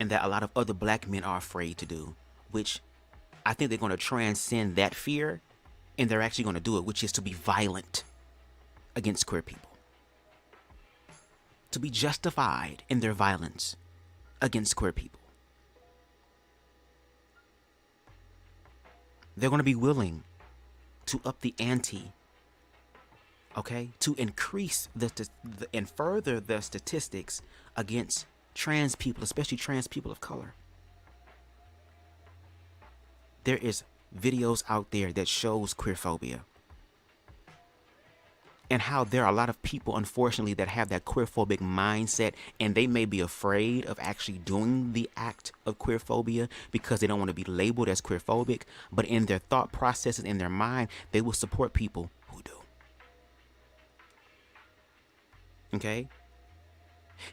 And that a lot of other black men are afraid to do, which I think they're going to transcend that fear and they're actually going to do it, which is to be violent against queer people. To be justified in their violence against queer people. They're going to be willing to up the ante, okay, to increase and further the statistics against trans people, especially trans people of color. There is videos out there that shows queer-phobia and how there are a lot of people, unfortunately, that have that queer-phobic mindset and they may be afraid of actually doing the act of queer-phobia because they don't want to be labeled as queer-phobic, but in their thought processes, in their mind, they will support people who do. Okay?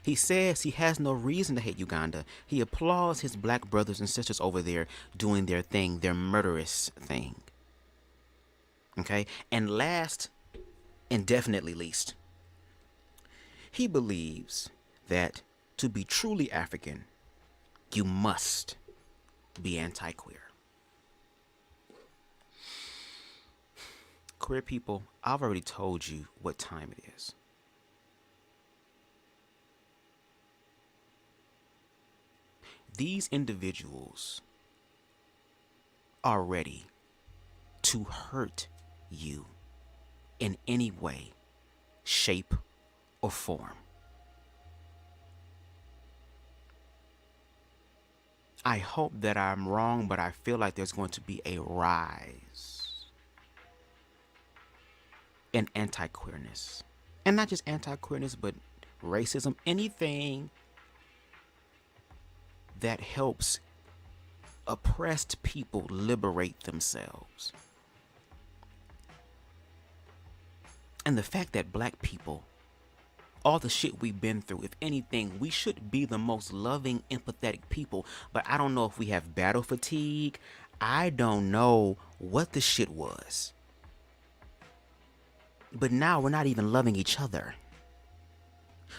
He says he has no reason to hate Uganda. He applauds his black brothers and sisters over there doing their thing, their murderous thing. Okay? And last and definitely least, he believes that to be truly African, you must be anti-queer. Queer people, I've already told you what time it is. These individuals are ready to hurt you in any way, shape, or form. I hope that I'm wrong, but I feel like there's going to be a rise in anti-queerness. And not just anti-queerness, but racism, anything that helps oppressed people liberate themselves. And the fact that black people, all the shit we've been through, if anything, we should be the most loving, empathetic people. But I don't know if we have battle fatigue. I don't know what the shit was. But now we're not even loving each other.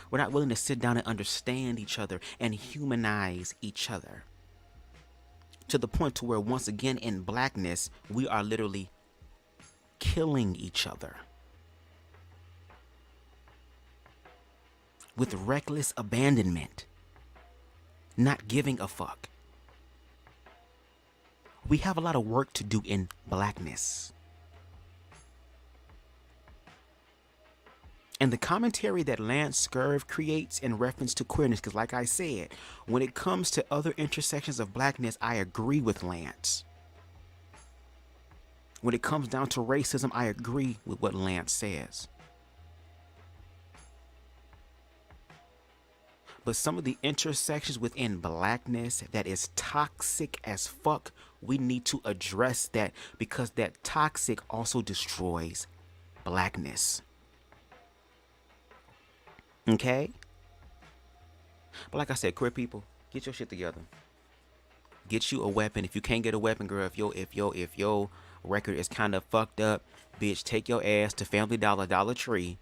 We're not willing to sit down and understand each other and humanize each other. To the point to where, once again, in blackness, we are literally killing each other. With reckless abandonment. Not giving a fuck. We have a lot of work to do in blackness. And the commentary that Lance Scurv creates in reference to queerness, because like I said, when it comes to other intersections of blackness, I agree with Lance. When it comes down to racism, I agree with what Lance says. But some of the intersections within blackness that is toxic as fuck, we need to address that, because that toxic also destroys blackness. Okay? But like I said, queer people, get your shit together. Get you a weapon. If you can't get a weapon, girl, if your record is kind of fucked up, bitch, take your ass to Family Dollar, Dollar Tree,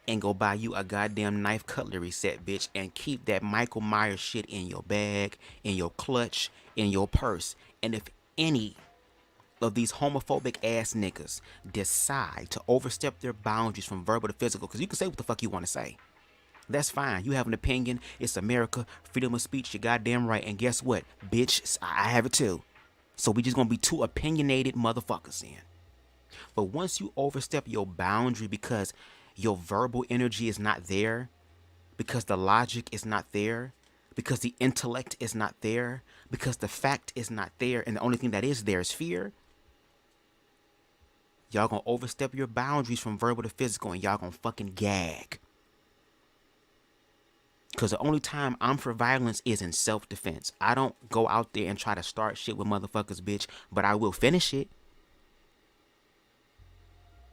and go buy you a goddamn knife cutlery set, bitch, and keep that Michael Myers shit in your bag, in your clutch, in your purse. And if any of these homophobic ass niggas decide to overstep their boundaries from verbal to physical, because you can say what the fuck you want to say. That's fine. You have an opinion. It's America. Freedom of speech. You're goddamn right. And guess what? Bitch, I have it too. So we just gonna be two opinionated motherfuckers then. But once you overstep your boundary because your verbal energy is not there, because the logic is not there, because the intellect is not there, because the fact is not there, and the only thing that is there is fear, y'all gonna overstep your boundaries from verbal to physical, and y'all gonna fucking gag. Because the only time I'm for violence is in self-defense. I don't go out there and try to start shit with motherfuckers, bitch, but I will finish it.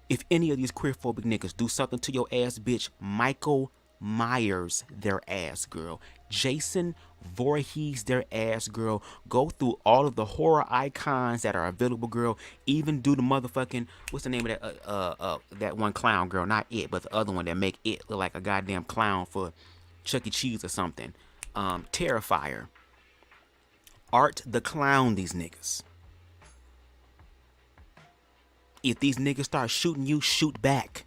If any of these queer-phobic niggas do something to your ass, bitch, Michael Myers their ass, girl. Jason Voorhees their ass, girl. Go through all of the horror icons that are available, girl. Even do the motherfucking, what's the name of that that one clown, girl? Not It, but the other one that make It look like a goddamn clown for Chuck E. Cheese or something. Terrifier. Art the Clown, these niggas. If these niggas start shooting you, shoot back.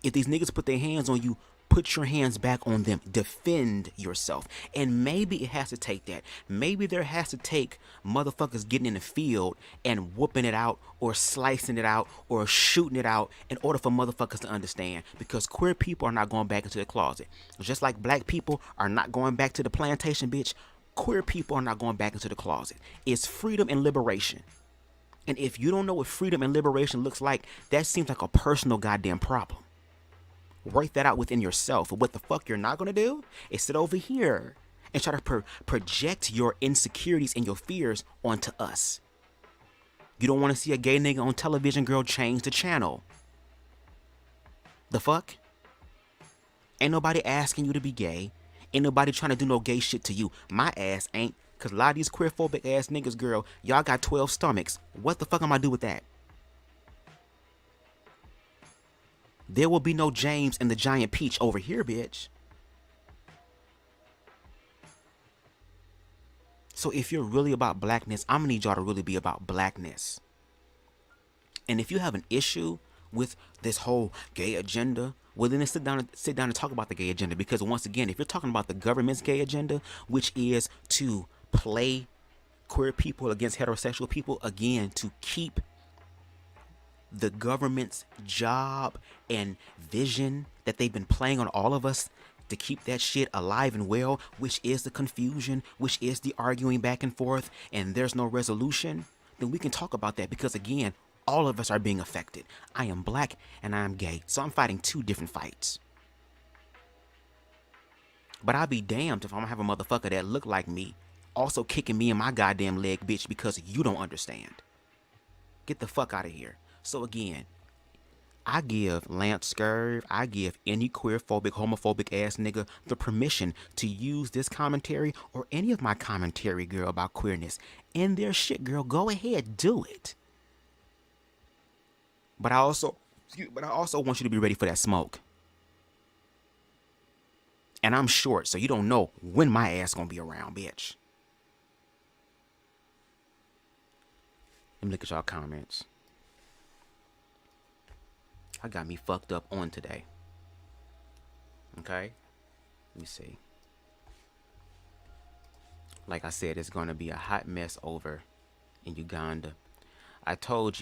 If these niggas put their hands on you, put your hands back on them. Defend yourself. And maybe it has to take that. Maybe there has to take motherfuckers getting in the field and whooping it out or slicing it out or shooting it out in order for motherfuckers to understand. Because queer people are not going back into the closet. Just like black people are not going back to the plantation, bitch. Queer people are not going back into the closet. It's freedom and liberation. And if you don't know what freedom and liberation looks like, that seems like a personal goddamn problem. Work that out within yourself. But what the fuck you're not going to do is sit over here and try to project your insecurities and your fears onto us. You don't want to see a gay nigga on television, girl, change the channel. The fuck? Ain't nobody asking you to be gay. Ain't nobody trying to do no gay shit to you. My ass ain't. Because a lot of these queer-phobic ass niggas, girl, y'all got 12 stomachs. What the fuck am I do with that? There will be no James and the Giant Peach over here, bitch. So if you're really about blackness, I'm going to need y'all to really be about blackness. And if you have an issue with this whole gay agenda, well, then sit down and talk about the gay agenda. Because once again, if you're talking about the government's gay agenda, which is to play queer people against heterosexual people, again, to keep the government's job and vision that they've been playing on all of us, to keep that shit alive and well, which is the confusion, which is the arguing back and forth, and there's no resolution, then we can talk about that. Because again, all of us are being affected. I am black and I am gay, so I'm fighting two different fights. But I'll be damned if I'm gonna have a motherfucker that look like me also kicking me in my goddamn leg, bitch, because you don't understand. Get the fuck out of here. So again, I give Lance Scurv, I give any queer-phobic, homophobic ass nigga the permission to use this commentary or any of my commentary, girl, about queerness in their shit, girl. Go ahead, do it. But I also want you to be ready for that smoke. And I'm short, so you don't know when my ass gonna be around, bitch. Let me look at y'all comments. I got me fucked up on today. Okay? Let me see. Like I said, it's gonna be a hot mess over in Uganda. I told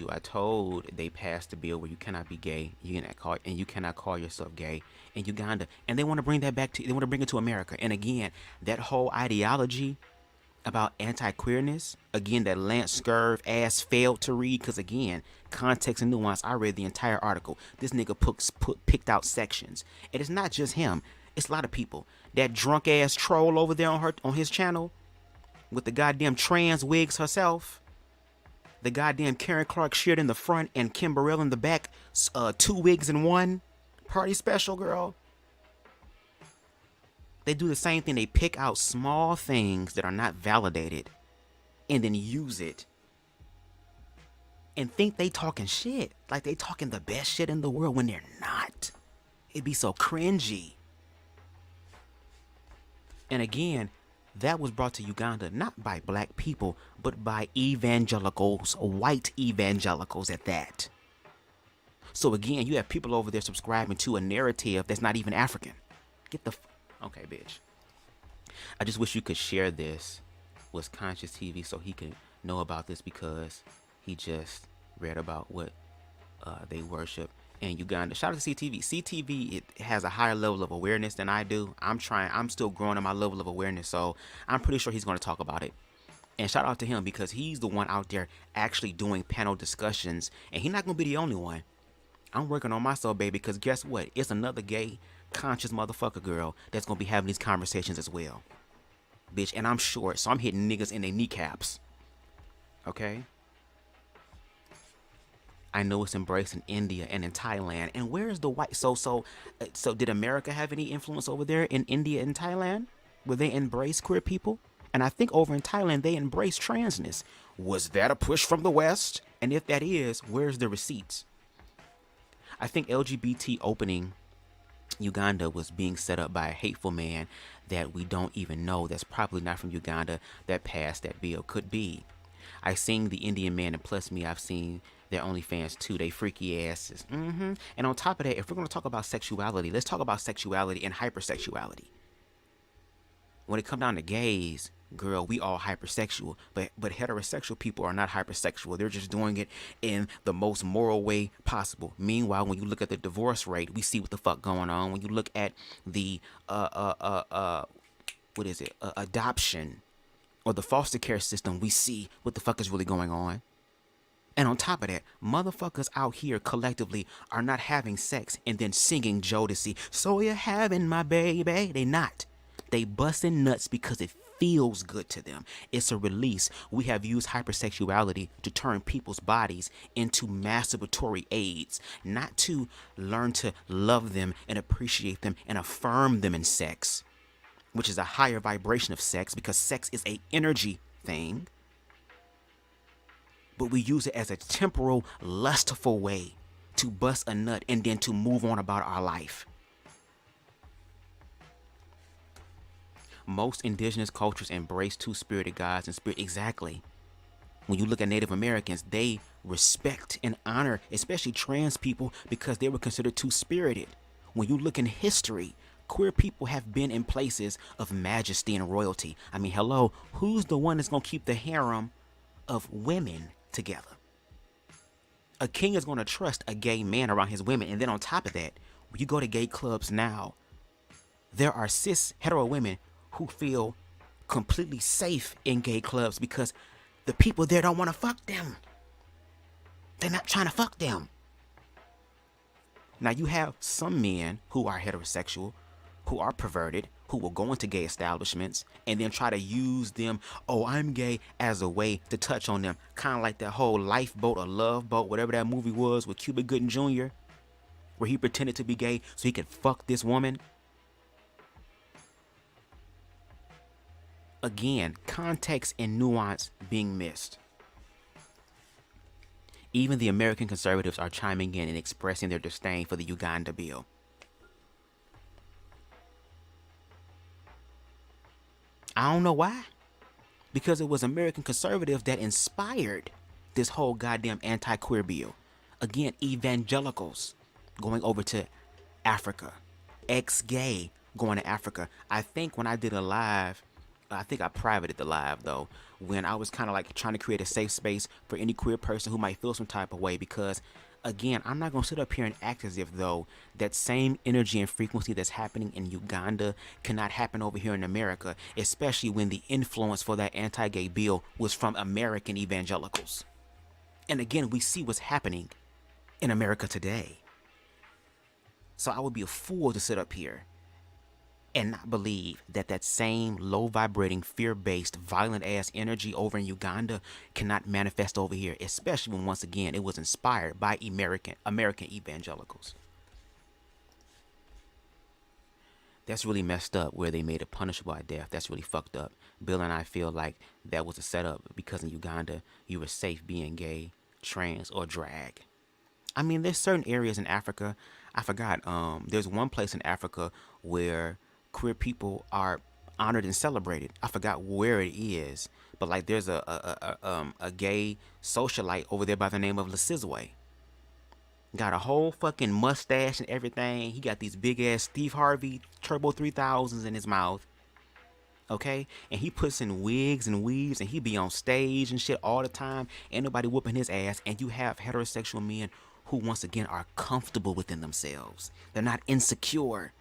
they passed the bill where you cannot be gay, you cannot call yourself gay in Uganda. And they want to bring that back they want to bring it to America. And again, that whole ideology about anti-queerness, again, that Lance Scurv ass failed to read, because again, context and nuance, I read the entire article. This nigga picked out sections. And it's not just him, it's a lot of people. That drunk ass troll over there on his channel with the goddamn trans wigs herself. The goddamn Karen Clark shirt in the front and Kim Burrell in the back, 2 wigs in one. Party special, girl. They do the same thing. They pick out small things that are not validated and then use it and think they talking shit. Like they talking the best shit in the world when they're not. It'd be so cringy. And again, that was brought to Uganda not by black people, but by evangelicals, white evangelicals at that. So again, you have people over there subscribing to a narrative that's not even African. Get the... Okay, bitch. I just wish you could share this with Conscious TV so he can know about this, because he just read about what they worship in Uganda. Shout out to CTV. CTV, it has a higher level of awareness than I do. I'm still growing in my level of awareness, so I'm pretty sure he's going to talk about it. And shout out to him because he's the one out there actually doing panel discussions, and he's not going to be the only one. I'm working on myself, baby, because guess what? It's another gay, conscious motherfucker girl that's going to be having these conversations as well. Bitch, and I'm short, so I'm hitting niggas in their kneecaps. Okay? I know it's embraced in India and in Thailand. And where is the white? So did America have any influence over there in India and Thailand? Where they embrace queer people? And I think over in Thailand, they embrace transness. Was that a push from the West? And if that is, where's the receipts? I think LGBT opening Uganda was being set up by a hateful man that we don't even know, that's probably not from Uganda, that passed that bill. Could be. I seen the Indian man, and plus me, I've seen their OnlyFans too. They freaky asses. And on top of that, if we're going to talk about sexuality, let's talk about sexuality and hypersexuality. When it comes down to gays, girl, we all hypersexual, but heterosexual people are not hypersexual. They're just doing it in the most moral way possible. Meanwhile, when you look at the divorce rate, we see what the fuck going on. When you look at the adoption or the foster care system, we see what the fuck is really going on. And on top of that, motherfuckers out here collectively are not having sex and then singing Jodeci, "So you're having my baby." They not. They busting nuts because it feels good to them. It's a release. We have used hypersexuality to turn people's bodies into masturbatory aids, not to learn to love them and appreciate them and affirm them in sex, which is a higher vibration of sex, because sex is an energy thing. But we use it as a temporal, lustful way to bust a nut and then to move on about our life. Most indigenous cultures embrace two-spirited gods and spirit. Exactly. When you look at Native Americans, they respect and honor, especially trans people, because they were considered two-spirited. When you look in history, queer people have been in places of majesty and royalty. I mean, hello, who's the one that's going to keep the harem of women together? A king is going to trust a gay man around his women. And then on top of that, when you go to gay clubs now, there are cis hetero women who feel completely safe in gay clubs because the people there don't want to fuck them. They're not trying to fuck them. Now you have some men who are heterosexual, who are perverted, who will go into gay establishments and then try to use them, "Oh, I'm gay," as a way to touch on them. Kind of like that whole Lifeboat or Love Boat, whatever that movie was with Cuba Gooding Jr., where he pretended to be gay so he could fuck this woman. Again, context and nuance being missed. Even the American conservatives are chiming in and expressing their disdain for the Uganda bill. I don't know why. Because it was American conservatives that inspired this whole goddamn anti-queer bill. Again, evangelicals going over to Africa. Ex-gay going to Africa. I think when I did a live, I think I privated the live though, when I was kind of like trying to create a safe space for any queer person who might feel some type of way, because again, I'm not going to sit up here and act as if though that same energy and frequency that's happening in Uganda cannot happen over here in America, especially when the influence for that anti-gay bill was from American evangelicals. And again, we see what's happening in America today. So I would be a fool to sit up here and not believe that that same low vibrating, fear-based, violent ass energy over in Uganda cannot manifest over here, especially when once again it was inspired by American evangelicals. That's really messed up where they made it punishable by death. That's really fucked up. Bill and I feel like that was a setup because in Uganda you were safe being gay, trans, or drag. I mean, there's certain areas in Africa. I forgot. There's one place in Africa where queer people are honored and celebrated. I forgot where it is, but like there's a gay socialite over there by the name of Lesizwe. Got a whole fucking mustache and everything. He got these big ass Steve Harvey Turbo 3000s in his mouth. Okay, and he puts in wigs and weaves and he be on stage and shit all the time. Ain't nobody whooping his ass. And you have heterosexual men who once again are comfortable within themselves. They're not insecure.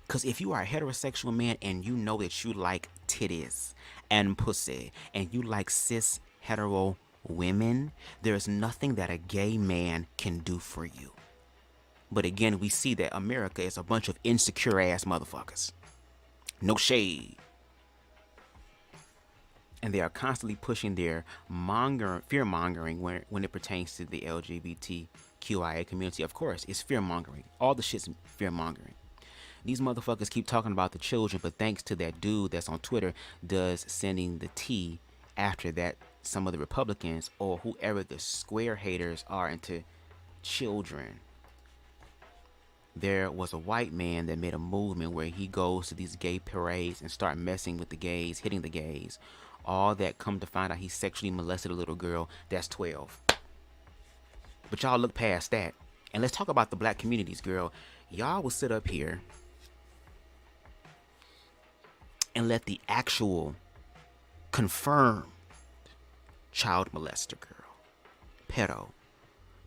Because if you are a heterosexual man and you know that you like titties and pussy and you like cis hetero women, there's nothing that a gay man can do for you. But again, we see that America is a bunch of insecure ass motherfuckers. No shade. And they are constantly pushing their fear mongering when it pertains to the LGBTQIA community. Of course, it's fear mongering. All the shit's fear mongering. These motherfuckers keep talking about the children, but thanks to that dude that's on Twitter does sending the tea after that, some of the Republicans or whoever the square haters are into children. There was a white man that made a movement where he goes to these gay parades and start messing with the gays, hitting the gays. All that, come to find out he sexually molested a little girl that's 12. But y'all look past that. And let's talk about the black communities, girl. Y'all will sit up here and let the actual confirmed child molester girl, pedo,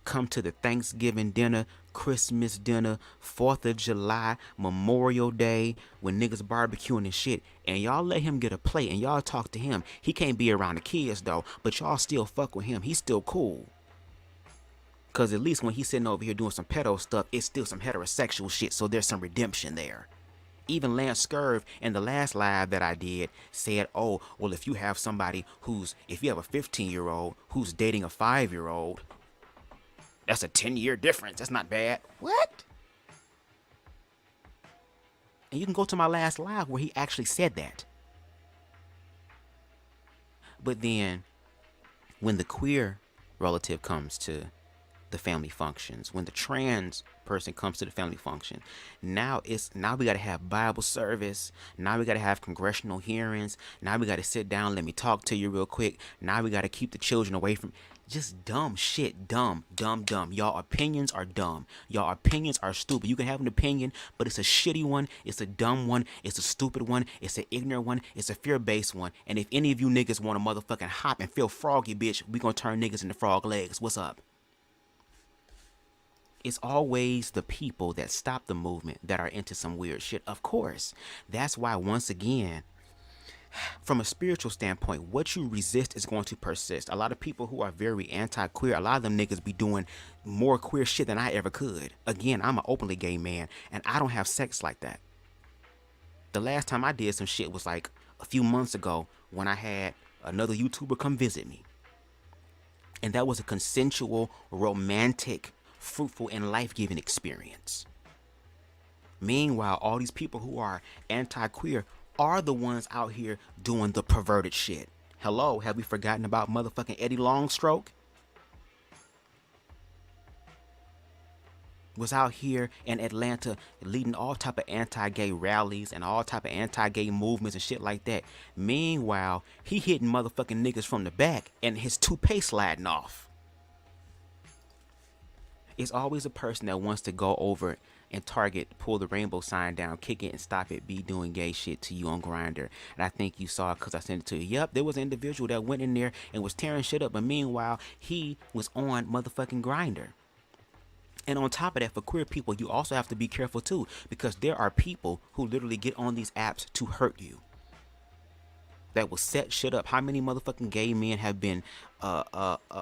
come to the Thanksgiving dinner, Christmas dinner, 4th of July, Memorial Day, when niggas barbecuing and shit, and y'all let him get a plate and y'all talk to him. He can't be around the kids though, but y'all still fuck with him. He's still cool. Cause at least when he's sitting over here doing some pedo stuff, it's still some heterosexual shit, so there's some redemption there. Even Lance Scurv in the last live that I did said, oh, well, if you have somebody if you have a 15-year-old who's dating a 5-year-old, that's a 10-year difference. That's not bad. What? And you can go to my last live where he actually said that. But then when the queer relative comes to the family functions, when the trans person comes to the family function, now we got to have Bible service, now we got to have congressional hearings, now we got to sit down, let me talk to you real quick, now we got to keep the children away from just dumb shit. Dumb. Y'all opinions are dumb. Y'all opinions are stupid. You can have an opinion, but it's a shitty one, it's a dumb one, it's a stupid one, it's an ignorant one, it's a fear-based one. And if any of you niggas want to motherfucking hop and feel froggy, bitch, we gonna turn niggas into frog legs. What's up? It's always the people that stop the movement that are into some weird shit. Of course. That's why, once again, from a spiritual standpoint, what you resist is going to persist. A lot of people who are very anti-queer, a lot of them niggas be doing more queer shit than I ever could. Again, I'm an openly gay man, and I don't have sex like that. The last time I did some shit was like a few months ago when I had another YouTuber come visit me. And that was a consensual, romantic, fruitful, and life-giving experience. Meanwhile, all these people who are anti-queer are the ones out here doing the perverted shit. Hello, have we forgotten about motherfucking Eddie Longstroke? Was out here in Atlanta leading all type of anti-gay rallies and all type of anti-gay movements and shit like that. Meanwhile, he hitting motherfucking niggas from the back and his toupee sliding off. It's always a person that wants to go over and target, pull the rainbow sign down, kick it and stop it, be doing gay shit to you on Grindr. And I think you saw it because I sent it to you. Yep, there was an individual that went in there and was tearing shit up, but meanwhile, he was on motherfucking Grindr. And on top of that, for queer people, you also have to be careful too, because there are people who literally get on these apps to hurt you, that will set shit up. How many motherfucking gay men have been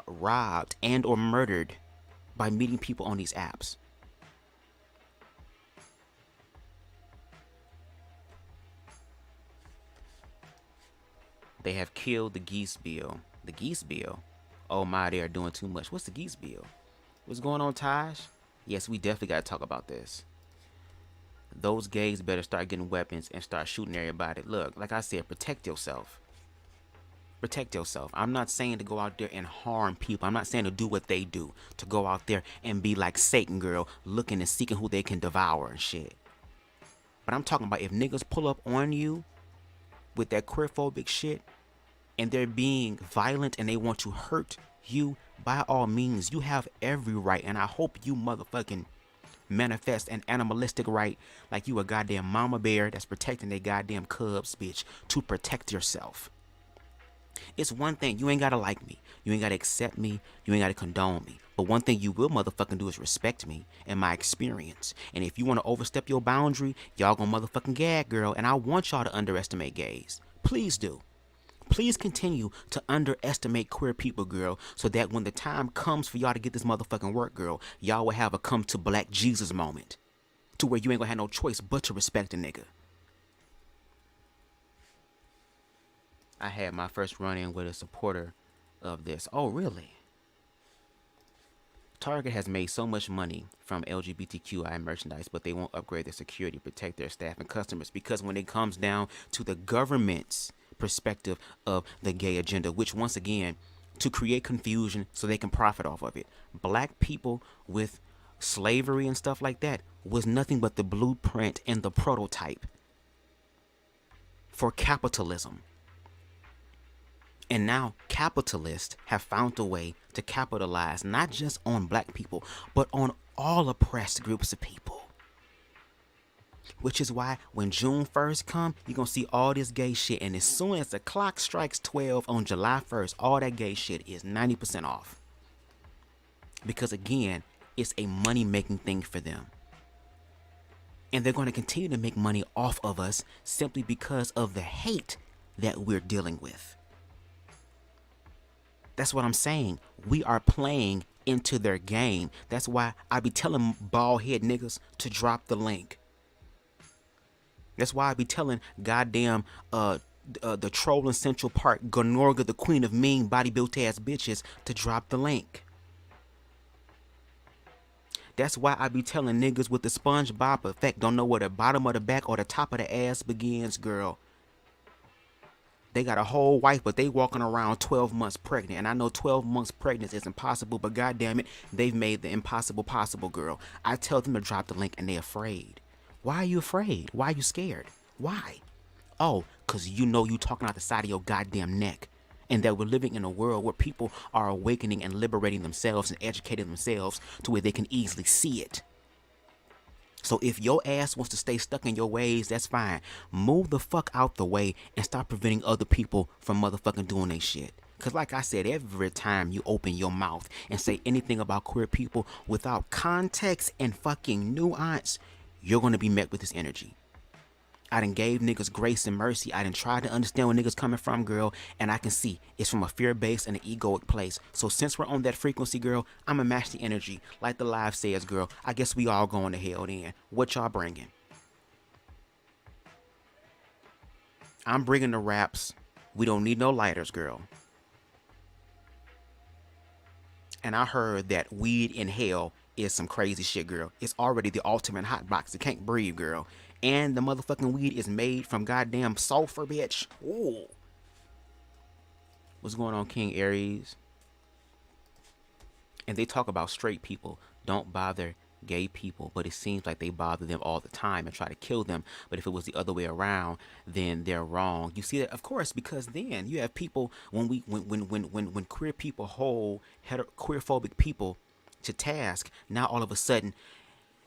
robbed and or murdered by meeting people on these apps? They have killed the geese bill. The geese bill? Oh my, they are doing too much. What's the geese bill? What's going on, Taj? Yes, we definitely got to talk about this. Those gays better start getting weapons and start shooting everybody. Look, like I said, protect yourself. Protect yourself. I'm not saying to go out there and harm people. I'm not saying to do what they do, to go out there and be like Satan girl, looking and seeking who they can devour and shit. But I'm talking about if niggas pull up on you with that queer-phobic shit and they're being violent and they want to hurt you, by all means, you have every right. And I hope you motherfucking manifest an animalistic right like you a goddamn mama bear that's protecting their goddamn cubs, bitch, to protect yourself. It's one thing, you ain't gotta like me. You ain't gotta accept me. You ain't gotta condone me. But one thing you will motherfucking do is respect me and my experience. And if you wanna overstep your boundary, y'all gonna motherfucking gag, girl. And I want y'all to underestimate gays. Please do. Please continue to underestimate queer people, girl, so that when the time comes for y'all to get this motherfucking work, girl, y'all will have a come to black Jesus moment. To where you ain't gonna have no choice but to respect a nigga. I had my first run-in with a supporter of this. Oh, really? Target has made so much money from LGBTQI merchandise, but they won't upgrade their security, protect their staff and customers, because when it comes down to the government's perspective of the gay agenda, which once again, to create confusion so they can profit off of it. Black people with slavery and stuff like that was nothing but the blueprint and the prototype for capitalism. And now capitalists have found a way to capitalize not just on black people, but on all oppressed groups of people. Which is why when June 1st come, you're going to see all this gay shit. And as soon as the clock strikes 12 on July 1st, all that gay shit is 90% off. Because again, it's a money-making thing for them. And they're going to continue to make money off of us simply because of the hate that we're dealing with. That's what I'm saying. We are playing into their game. That's why I be telling bald head niggas to drop the link. That's why I be telling goddamn the troll in Central Park, Gonorga, the queen of mean body-built ass bitches, to drop the link. That's why I be telling niggas with the SpongeBob effect don't know where the bottom of the back or the top of the ass begins, girl. They got a whole wife, but they walking around 12 months pregnant. And I know 12 months pregnant is impossible, but goddamn it, they've made the impossible possible, girl. I tell them to drop the link and they're afraid. Why are you afraid? Why are you scared? Why? Oh, because you know you talking out the side of your goddamn neck. And that we're living in a world where people are awakening and liberating themselves and educating themselves to where they can easily see it. So if your ass wants to stay stuck in your ways, that's fine. Move the fuck out the way and stop preventing other people from motherfucking doing their shit. Because like I said, every time you open your mouth and say anything about queer people without context and fucking nuance, you're going to be met with this energy. I done gave niggas grace and mercy. I done tried to understand where niggas coming from, girl. And I can see it's from a fear-based and an egoic place. So since we're on that frequency, girl, I'ma match the energy. Like the live says, girl, I guess we all going to hell then. What y'all bringing? I'm bringing the raps. We don't need no lighters, girl. And I heard that weed in hell is some crazy shit, girl. It's already the ultimate hot box. It can't breathe, girl. And the motherfucking weed is made from goddamn sulfur, bitch. Ooh. What's going on, King Aries? And they talk about straight people don't bother gay people, but it seems like they bother them all the time and try to kill them. But if it was the other way around, then they're wrong. You see that, of course, because then you have people when queer people hold queer-phobic people to task. Now all of a sudden,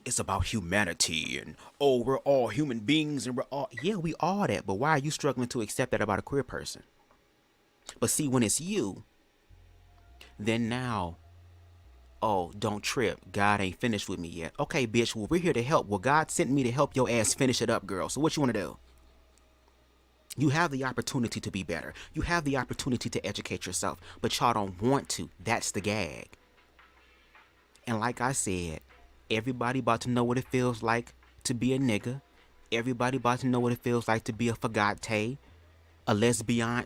it's about humanity and, oh, we're all human beings and we're all, yeah, we are that, but why are you struggling to accept that about a queer person? But see, when it's you, then now, oh, don't trip, God ain't finished with me yet. Okay, bitch, well, we're here to help. Well, God sent me to help your ass finish it up, girl. So what you want to do? You have the opportunity to be better. You have the opportunity to educate yourself, but y'all don't want to. That's the gag. And like I said, everybody about to know what it feels like to be a nigga. Everybody about to know what it feels like to be a fagate, a lesbian,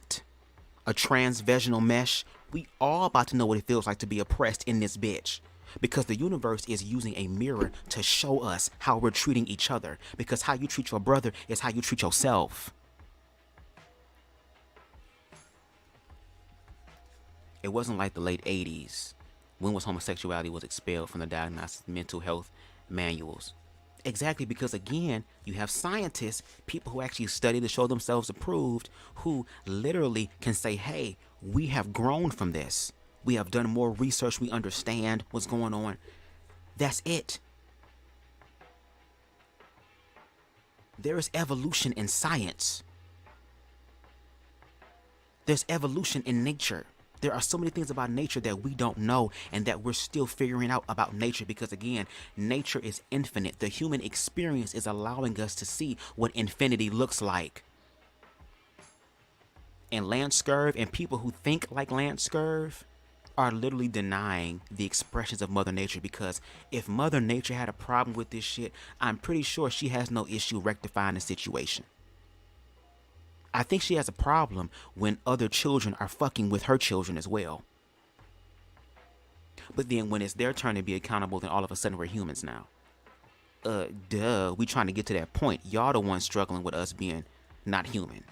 a transvaginal mesh. We all about to know what it feels like to be oppressed in this bitch. Because the universe is using a mirror to show us how we're treating each other. Because how you treat your brother is how you treat yourself. It wasn't like the late 80s. When was homosexuality was expelled from the diagnostic mental health manuals? Exactly, because again, you have scientists, people who actually study to show themselves approved, who literally can say, hey, we have grown from this. We have done more research. We understand what's going on. That's it. There is evolution in science. There's evolution in nature. There are so many things about nature that we don't know and that we're still figuring out about nature because, again, nature is infinite. The human experience is allowing us to see what infinity looks like. And Lance Scurv and people who think like Lance Scurv are literally denying the expressions of Mother Nature, because if Mother Nature had a problem with this shit, I'm pretty sure she has no issue rectifying the situation. I think she has a problem when other children are fucking with her children as well. But then when it's their turn to be accountable, then all of a sudden we're humans now. We trying to get to that point. Y'all the ones struggling with us being not human.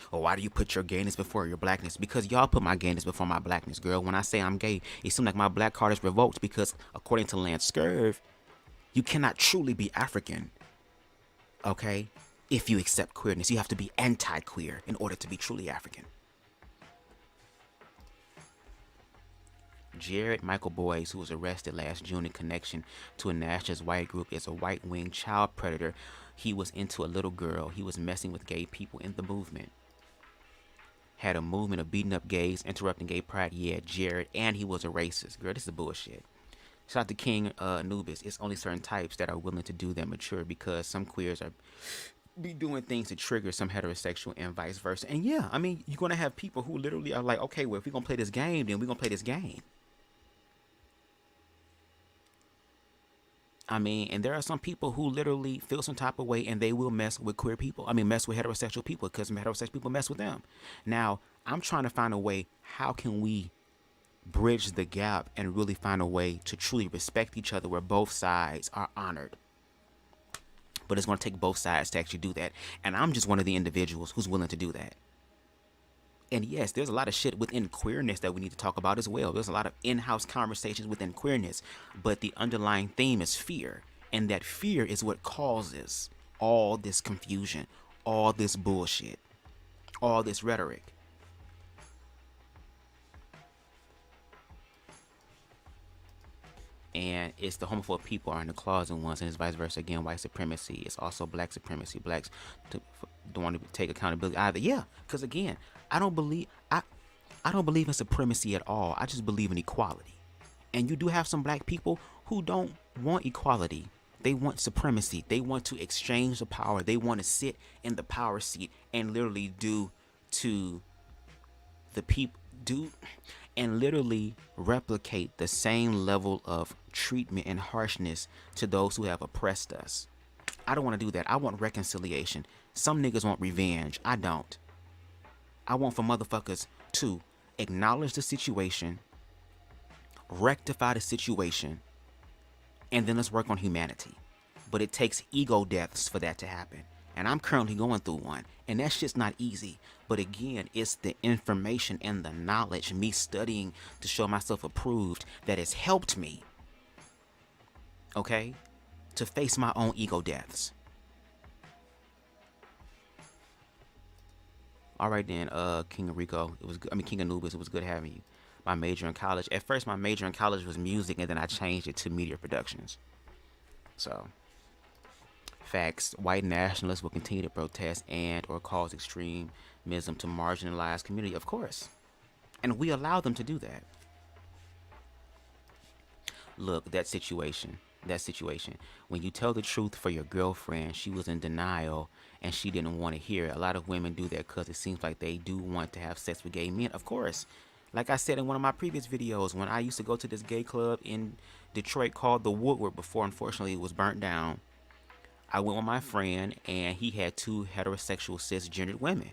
Or why do you put your gayness before your blackness? Because y'all put my gayness before my blackness, girl. When I say I'm gay, it seems like my black card is revoked because, according to Lance Scurv, you cannot truly be African. Okay? If you accept queerness, you have to be anti-queer in order to be truly African. Jared Michael Boyce, who was arrested last June in connection to a nationalist white group, is a white-wing child predator. He was into a little girl. He was messing with gay people in the movement. Had a movement of beating up gays, interrupting gay pride. Yeah, Jared, and he was a racist. Girl, this is bullshit. Shout out to King Anubis. It's only certain types that are willing to do that mature, because some queers are be doing things to trigger some heterosexual and vice versa. And yeah, I mean, you're going to have people who literally are like, okay, well, if we're going to play this game, then we're going to play this game. I mean, and there are some people who literally feel some type of way and they will mess with queer people. I mean, mess with heterosexual people because heterosexual people mess with them. Now, I'm trying to find a way, how can we bridge the gap and really find a way to truly respect each other where both sides are honored? But it's going to take both sides to actually do that. And I'm just one of the individuals who's willing to do that. And yes, there's a lot of shit within queerness that we need to talk about as well. There's a lot of in-house conversations within queerness. But the underlying theme is fear. And that fear is what causes all this confusion, all this bullshit, all this rhetoric. And it's the homophobic people are in the closet ones, and it's vice versa. Again, white supremacy. It's also black supremacy. Blacks don't want to take accountability either. Yeah, because again, I don't believe in supremacy at all. I just believe in equality. And you do have some black people who don't want equality. They want supremacy. They want to exchange the power. They want to sit in the power seat and literally do to the people and literally replicate the same level of treatment and harshness to those who have oppressed us. I don't want to do that. I want reconciliation. Some niggas want revenge. I don't. I want for motherfuckers to acknowledge the situation, rectify the situation, and then let's work on humanity. But it takes ego deaths for that to happen. And I'm currently going through one. And that shit's not easy. But again, it's the information and the knowledge, me studying to show myself approved, that has helped me, okay, to face my own ego deaths. All right then, King Rico, King Anubis, it was good having you. My major in college. At first, my major in college was music, and then I changed it to media productions. So, facts. White nationalists will continue to protest and or cause extremism to marginalized community, of course. And we allow them to do that. Look, that situation. When you tell the truth for your girlfriend, she was in denial and she didn't want to hear it. A lot of women do that because it seems like they do want to have sex with gay men. Of course. Like I said in one of my previous videos, when I used to go to this gay club in Detroit called the Woodward before, unfortunately, it was burnt down. I went with my friend, and he had 2 heterosexual cisgendered women.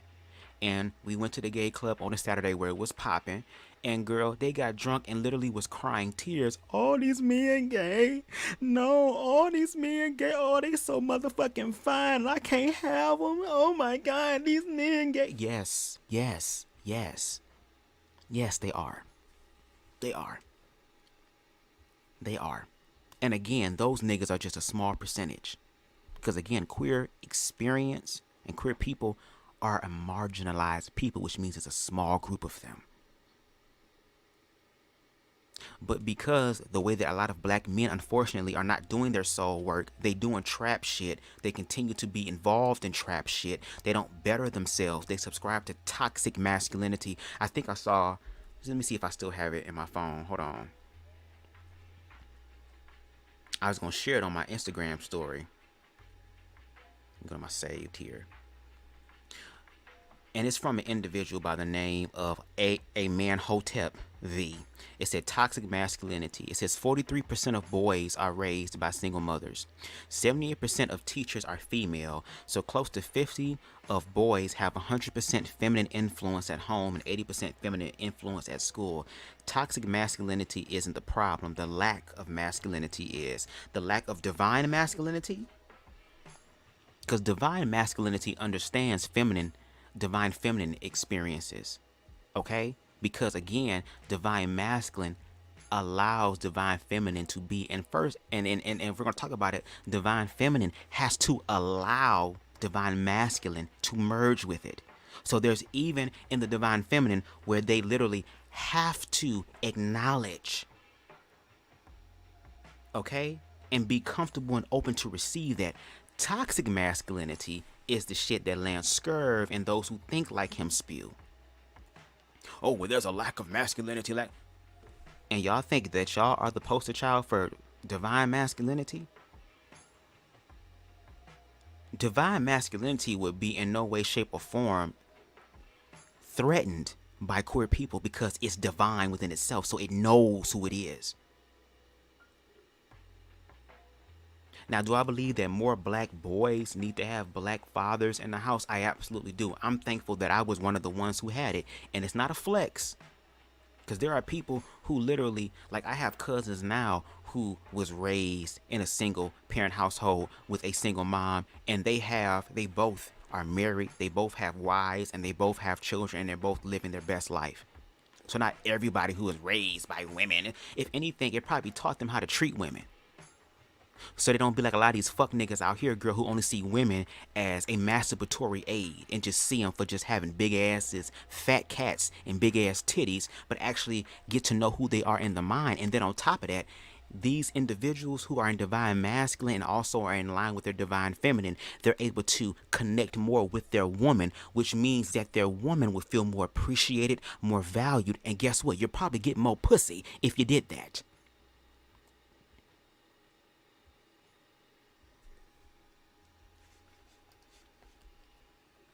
And we went to the gay club on a Saturday where it was popping. And girl, they got drunk and literally was crying tears. All these men gay. No, all these men gay. Oh, they so motherfucking fine. I can't have them. Oh my God, these men gay. Yes, yes, yes. Yes, they are. They are. They are. And again, those niggas are just a small percentage. Because again, queer experience and queer people are a marginalized people, which means it's a small group of them. But because the way that a lot of black men, unfortunately, are not doing their soul work, they doing trap shit. They continue to be involved in trap shit. They don't better themselves. They subscribe to toxic masculinity. I think I saw, let me see if I still have it in my phone. Hold on. I was going to share it on my Instagram story. Go to my saved here. And it's from an individual by the name of a man Hotep V. It said toxic masculinity. It says 43% of boys are raised by single mothers. 78% of teachers are female. So close to 50 of boys have 100% feminine influence at home and 80% feminine influence at school. Toxic masculinity isn't the problem. The lack of masculinity is. The lack of divine masculinity. Because divine masculinity understands divine feminine experiences, okay? Because again, divine masculine allows divine feminine to be, and first, and if we're gonna talk about it, divine feminine has to allow divine masculine to merge with it. So there's even in the divine feminine where they literally have to acknowledge, okay, and be comfortable and open to receive that. Toxic masculinity is the shit that Lance Scurv and those who think like him spew. Oh, well, there's a lack of masculinity. And y'all think that y'all are the poster child for divine masculinity? Divine masculinity would be in no way, shape, or form threatened by queer people because it's divine within itself, so it knows who it is. Now, do I believe that more black boys need to have black fathers in the house? I absolutely do. I'm thankful that I was one of the ones who had it. And it's not a flex. Because there are people who literally, like I have cousins now who was raised in a single parent household with a single mom. And they both are married. They both have wives and they both have children and they're both living their best life. So not everybody who was raised by women, if anything, it probably taught them how to treat women. So they don't be like a lot of these fuck niggas out here, girl, who only see women as a masturbatory aid and just see them for just having big asses, fat cats, and big ass titties, but actually get to know who they are in the mind. And then on top of that, these individuals who are in divine masculine and also are in line with their divine feminine, they're able to connect more with their woman, which means that their woman will feel more appreciated, more valued. And guess what? You'll probably get more pussy if you did that.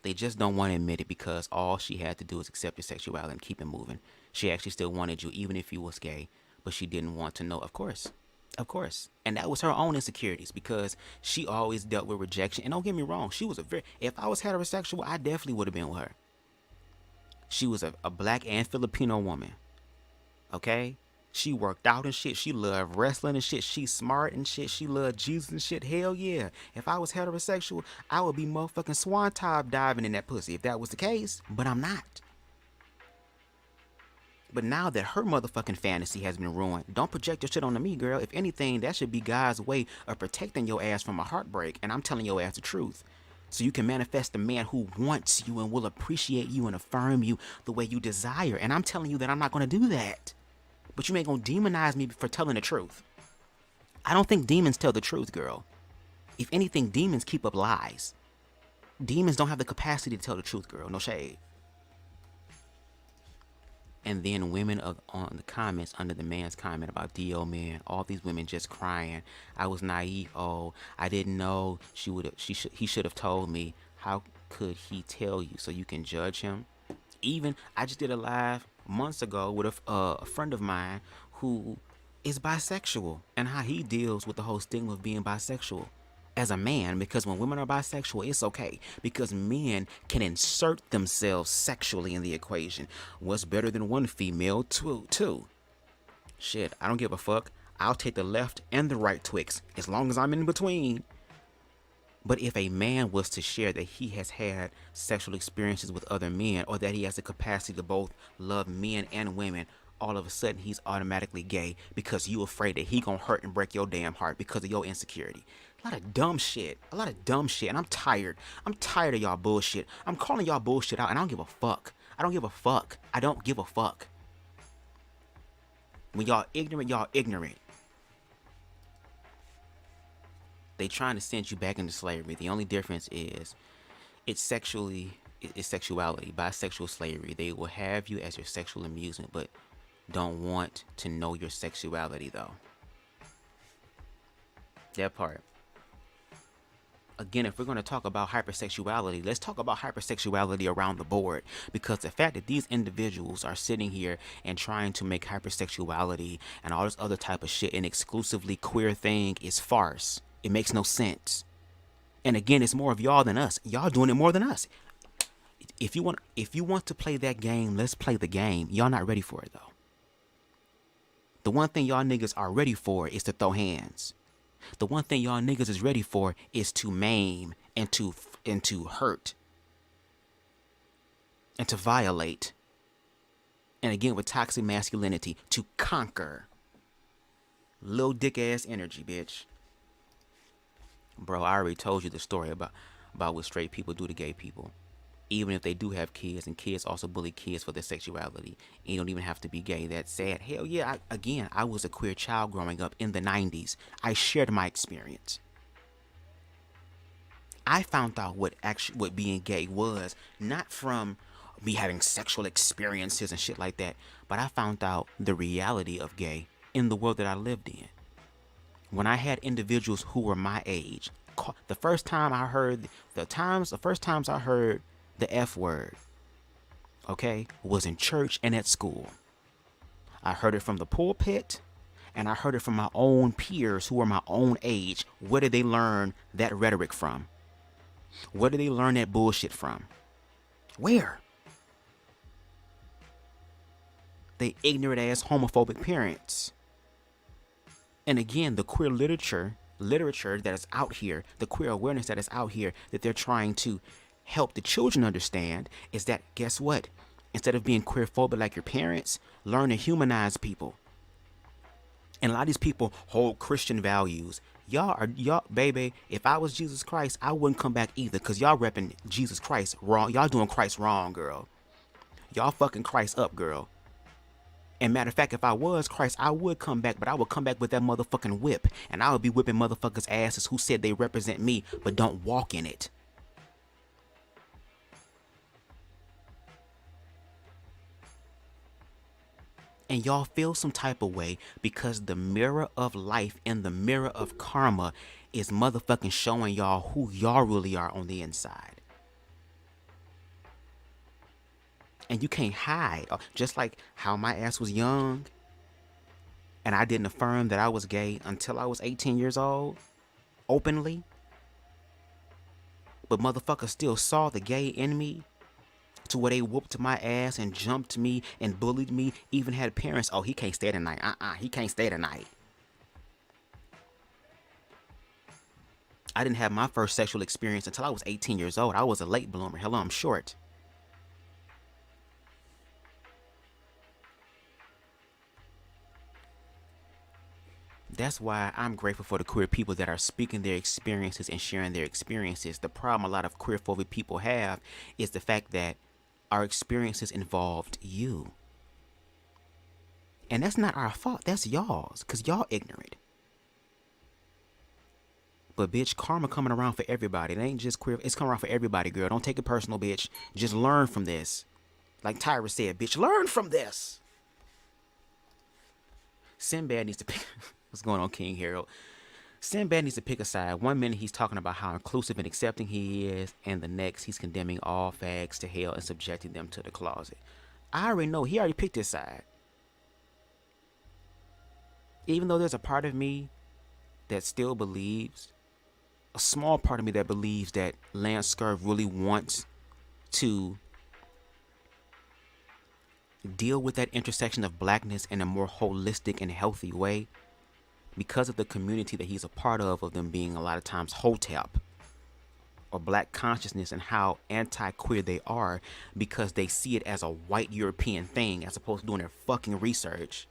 They just don't want to admit it because all she had to do is accept your sexuality and keep it moving. She actually still wanted you even if you was gay, but she didn't want to know. Of course. And that was her own insecurities because she always dealt with rejection. And don't get me wrong, she was if I was heterosexual, I definitely would have been with her. She was a black and Filipino woman. Okay? She worked out and shit. She loved wrestling and shit. She's smart and shit. She loved Jesus and shit. Hell yeah. If I was heterosexual, I would be motherfucking swan top diving in that pussy if that was the case. But I'm not. But now that her motherfucking fantasy has been ruined, don't project your shit onto me, girl. If anything, that should be God's way of protecting your ass from a heartbreak. And I'm telling your ass the truth. So you can manifest the man who wants you and will appreciate you and affirm you the way you desire. And I'm telling you that I'm not going to do that. But you ain't gonna demonize me for telling the truth. I don't think demons tell the truth, girl. If anything, demons keep up lies. Demons don't have the capacity to tell the truth, girl. No shade. And then women on the comments under the man's comment about D.O. man, all these women just crying. I was naive. Oh, I didn't know he should have told me. How could he tell you so you can judge him? Even I just did a live months ago with a friend of mine who is bisexual and how he deals with the whole stigma of being bisexual as a man, because when women are bisexual, it's okay because men can insert themselves sexually in the equation. What's better than one female? Two. Shit, I don't give a fuck. I'll take the left and the right Twix as long as I'm in between. But if a man was to share that he has had sexual experiences with other men, or that he has the capacity to both love men and women, all of a sudden he's automatically gay because you afraid that he gonna hurt and break your damn heart because of your insecurity. A lot of dumb shit. And I'm tired. I'm tired of y'all bullshit. I'm calling y'all bullshit out and I don't give a fuck. When y'all ignorant, y'all ignorant. They trying to send you back into slavery. The only difference is it's sexuality. Bisexual slavery. They will have you as your sexual amusement, but don't want to know your sexuality though. That part. Again, if we're going to talk about hypersexuality, let's talk about hypersexuality around the board, because the fact that these individuals are sitting here and trying to make hypersexuality and all this other type of shit an exclusively queer thing is farce. It makes no sense. And again, it's more of y'all than us. Y'all doing it more than us. If you want to play that game, let's play the game. Y'all not ready for it though. The one thing y'all niggas are ready for is to throw hands. The one thing y'all niggas is ready for is to maim and to hurt and to violate. And again, with toxic masculinity, to conquer. Little dick ass energy, bitch. Bro, I already told you the story about what straight people do to gay people. Even if they do have kids, and kids also bully kids for their sexuality. And you don't even have to be gay. That's sad. Hell yeah, I was a queer child growing up in the 90s. I shared my experience. I found out what being gay was, not from me having sexual experiences and shit like that, but I found out the reality of gay in the world that I lived in. When I had individuals who were my age, the first times I heard the F word, okay, was in church and at school. I heard it from the pulpit, and I heard it from my own peers who were my own age. Where did they learn that rhetoric from? Where did they learn that bullshit from? Where? They ignorant ass homophobic parents. And again, the queer literature that is out here, the queer awareness that is out here that they're trying to help the children understand is that, guess what? Instead of being queer-phobic like your parents, learn to humanize people. And a lot of these people hold Christian values. Y'all, baby, if I was Jesus Christ, I wouldn't come back either, because y'all repping Jesus Christ wrong. Y'all doing Christ wrong, girl. Y'all fucking Christ up, girl. And matter of fact, if I was Christ, I would come back, but I would come back with that motherfucking whip. And I would be whipping motherfuckers' asses who said they represent me, but don't walk in it. And y'all feel some type of way because the mirror of life and the mirror of karma is motherfucking showing y'all who y'all really are on the inside. And you can't hide. Just like how my ass was young and I didn't affirm that I was gay until I was 18 years old, openly. But motherfuckers still saw the gay in me, to where they whooped my ass and jumped me and bullied me. Even had parents, oh, he can't stay tonight. He can't stay tonight. I didn't have my first sexual experience until I was 18 years old. I was a late bloomer. Hello, I'm short. That's why I'm grateful for the queer people that are speaking their experiences and sharing their experiences. The problem a lot of queer-phobic people have is the fact that our experiences involved you. And that's not our fault. That's y'all's, because y'all ignorant. But bitch, karma coming around for everybody. It ain't just queer. It's coming around for everybody, girl. Don't take it personal, bitch. Just learn from this. Like Tyra said, bitch, learn from this. Sinbad needs to pick... What's going on, King Harold? Sinbad needs to pick a side. 1 minute he's talking about how inclusive and accepting he is, and the next he's condemning all fags to hell and subjecting them to the closet. I already know he already picked his side. Even though there's a part of me that still believes, a small part of me that believes that Lance Scurv really wants to deal with that intersection of blackness in a more holistic and healthy way, because of the community that he's a part of them being a lot of times hotep or black consciousness, and how anti-queer they are because they see it as a white European thing as opposed to doing their fucking research.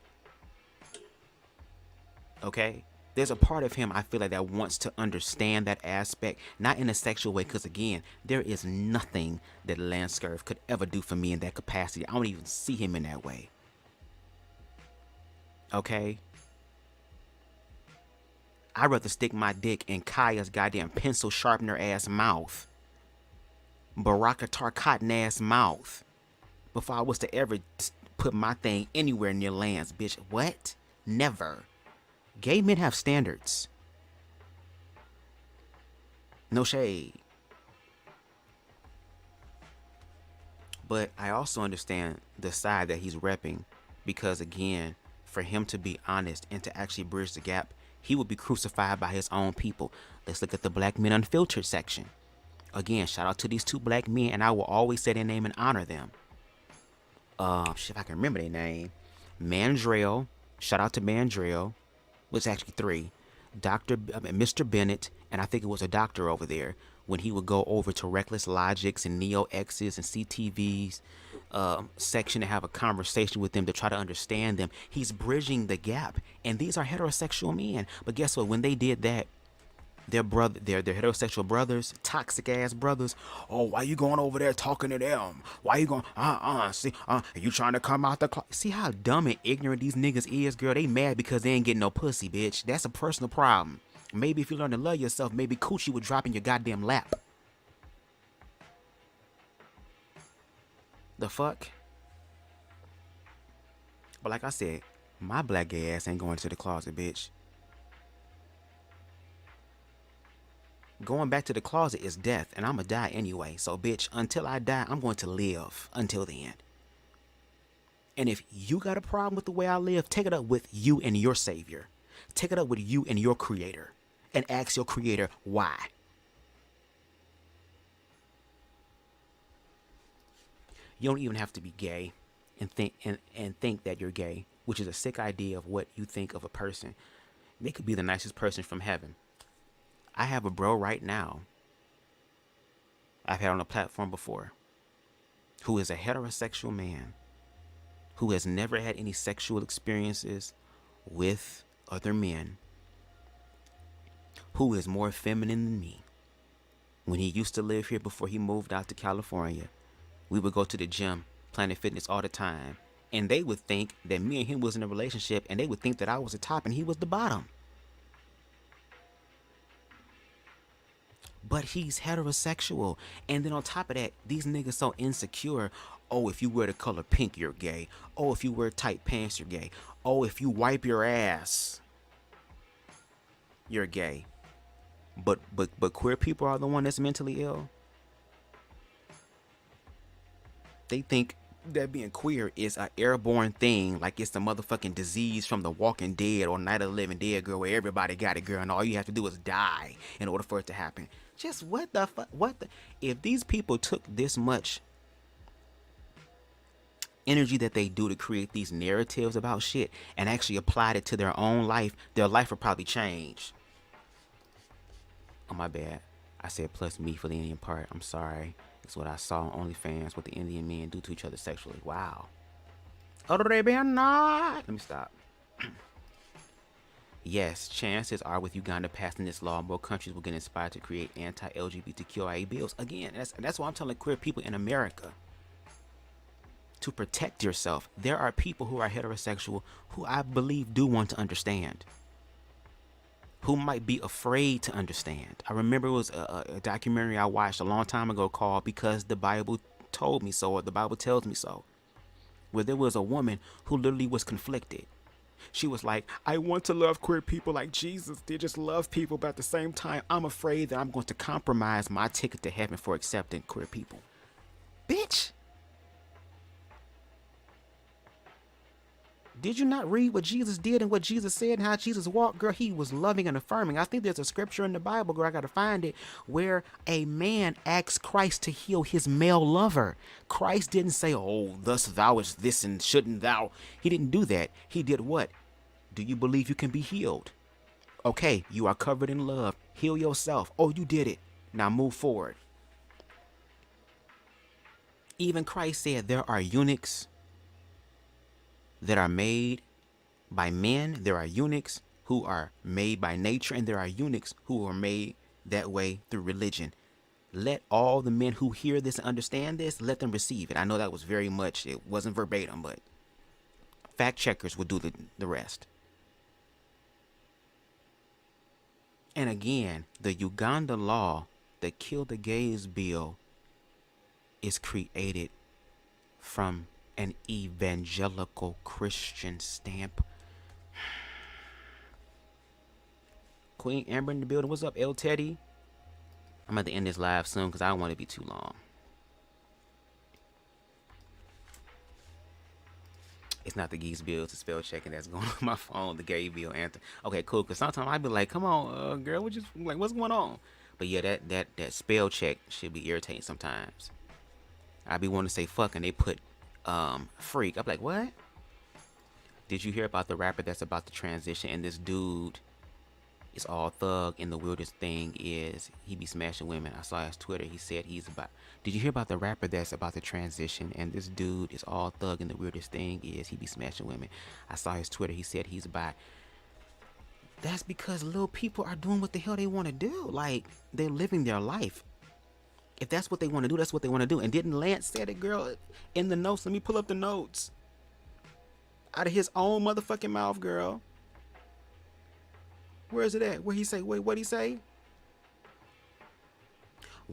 Okay? There's a part of him I feel like that wants to understand that aspect, not in a sexual way, because again, there is nothing that Lance Scurv could ever do for me in that capacity. I don't even see him in that way. Okay? I'd rather stick my dick in Kaya's goddamn pencil sharpener ass mouth, Baraka Tar Cotton ass mouth, before I was to ever put my thing anywhere near Lance, bitch. What? Never. Gay men have standards. No shade. But I also understand the side that he's repping, because again, for him to be honest and to actually bridge the gap, he would be crucified by his own people. Let's look at the Black Men Unfiltered section. Again, shout out to these two black men, and I will always say their name and honor them. Shit, if I can remember their name. Mandrell, shout out to Mandrell, was actually three. Mr. Bennett, and I think it was a doctor over there, when he would go over to Reckless Logics and Neo X's and CTV's section to have a conversation with them to try to understand them. He's bridging the gap, and these are heterosexual men. But guess what? When they did that, their heterosexual brothers, toxic ass brothers. Oh, why you going over there talking to them? Why you going? You trying to come out the closet? See how dumb and ignorant these niggas is, girl. They mad because they ain't getting no pussy, bitch. That's a personal problem. Maybe if you learn to love yourself, maybe coochie would drop in your goddamn lap. The fuck? But like I said, my black gay ass ain't going to the closet, bitch. Going back to the closet is death, and I'ma die anyway. So, bitch, until I die, I'm going to live until then. And if you got a problem with the way I live, take it up with you and your savior. Take it up with you and your creator. And ask your creator why. You don't even have to be gay and think that you're gay, which is a sick idea of what you think of a person. They could be the nicest person from heaven. I have a bro right now I've had on a platform before who is a heterosexual man who has never had any sexual experiences with other men, who is more feminine than me. When he used to live here before he moved out to California, we would go to the gym, Planet Fitness, all the time, and they would think that me and him was in a relationship, and they would think that I was the top and he was the bottom. But he's heterosexual. And then on top of that, these niggas so insecure. Oh, if you wear the color pink, you're gay. Oh, if you wear tight pants, you're gay. Oh, if you wipe your ass, you're gay. But queer people are the one that's mentally ill. They think that being queer is an airborne thing, like it's the motherfucking disease from The Walking Dead or Night of the Living Dead, girl, where everybody got it, girl, and all you have to do is die in order for it to happen. Just what the fuck? If these people took this much energy that they do to create these narratives about shit and actually applied it to their own life, their life would probably change. Oh, my bad. I said plus me for the Indian part. I'm sorry. It's what I saw on OnlyFans, what the Indian men do to each other sexually. Wow. Let me stop. Yes, chances are with Uganda passing this law, more countries will get inspired to create anti-LGBTQIA bills. Again, that's why I'm telling queer people in America to protect yourself. There are people who are heterosexual who I believe do want to understand, who might be afraid to understand. I remember it was a documentary I watched a long time ago called Because the Bible Told Me So, or The Bible Tells Me So, where there was a woman who literally was conflicted. She was like, I want to love queer people like Jesus did, just love people, but at the same time, I'm afraid that I'm going to compromise my ticket to heaven for accepting queer people. Bitch! Did you not read what Jesus did and what Jesus said and how Jesus walked? Girl, he was loving and affirming. I think there's a scripture in the Bible, girl, I gotta find it, where a man asked Christ to heal his male lover. Christ didn't say, oh, thus thou is this and shouldn't thou. He didn't do that. He did what? Do you believe you can be healed? Okay, you are covered in love. Heal yourself. Oh, you did it. Now move forward. Even Christ said there are eunuchs that are made by men. There are eunuchs who are made by nature, and there are eunuchs who are made that way through religion. Let all the men who hear this and understand this, let them receive it. I know that was very much, it wasn't verbatim, but Fact checkers will do the rest. And again, the Uganda law, the Kill the Gays bill, is created from an evangelical Christian stamp. Queen Amber in the building. What's up, L Teddy? I'm about to end this live soon because I don't want it to be too long. It's not the geese bill, it's the spell checking that's going on my phone, the gay bill anthem. Okay, cool. Because sometimes I'd be like, come on, girl, what's going on? But yeah, that spell check should be irritating sometimes. I be wanting to say fuck and they put freak. I'm like, what? Did you hear about the rapper that's about to transition and this dude is all thug, and the weirdest thing is he be smashing women? I saw his Twitter. He said he's about. Did you hear about the rapper that's about to transition and this dude is all thug, and the weirdest thing is he be smashing women? I saw his Twitter. He said he's about. That's because little people are doing what the hell they want to do. Like, they're living their life. If that's what they want to do, that's what they want to do. And didn't Lance say it, girl, in the notes? Let me pull up the notes. Out of his own motherfucking mouth, girl. Where is it at? Where he say? Wait, what'd he say?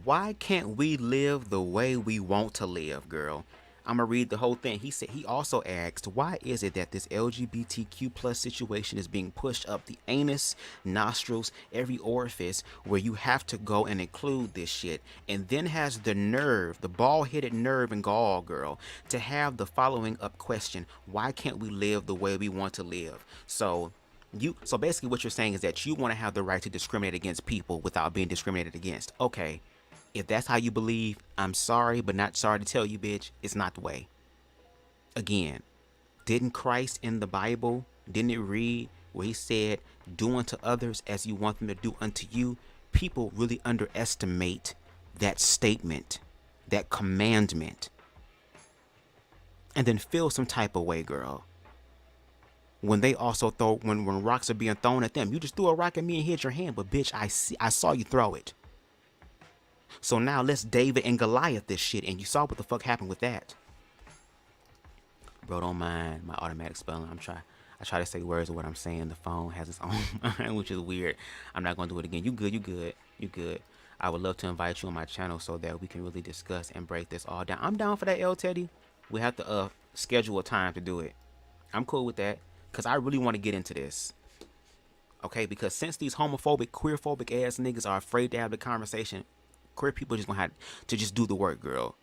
Why can't we live the way we want to live, girl? I'm gonna read the whole thing. He said, he also asked, why is it that this LGBTQ plus situation is being pushed up the anus, nostrils, every orifice, where you have to go and include this shit, and then has the nerve, the bald-headed nerve and gall, girl, to have the following up question: why can't we live the way we want to live? So basically what you're saying is that you want to have the right to discriminate against people without being discriminated against. Okay. If that's how you believe, I'm sorry, but not sorry to tell you, bitch, it's not the way. Again, didn't Christ in the Bible, didn't it read where he said, do unto others as you want them to do unto you? People really underestimate that statement, that commandment, and then feel some type of way, girl. When they also when rocks are being thrown at them, you just threw a rock at me and hit your hand, but bitch, I saw you throw it. So now let's David and Goliath this shit, and you saw what the fuck happened with that. Bro, don't mind my automatic spelling. I try to say words of what I'm saying. The phone has its own mind, which is weird. I'm not gonna do it again. You good. I would love to invite you on my channel so that we can really discuss and break this all down. I'm down for that, L Teddy. We have to schedule a time to do it. I'm cool with that, because I really want to get into this. Okay, because since these homophobic, queer-phobic ass niggas are afraid to have the conversation, queer people just gonna have to just do the work, girl.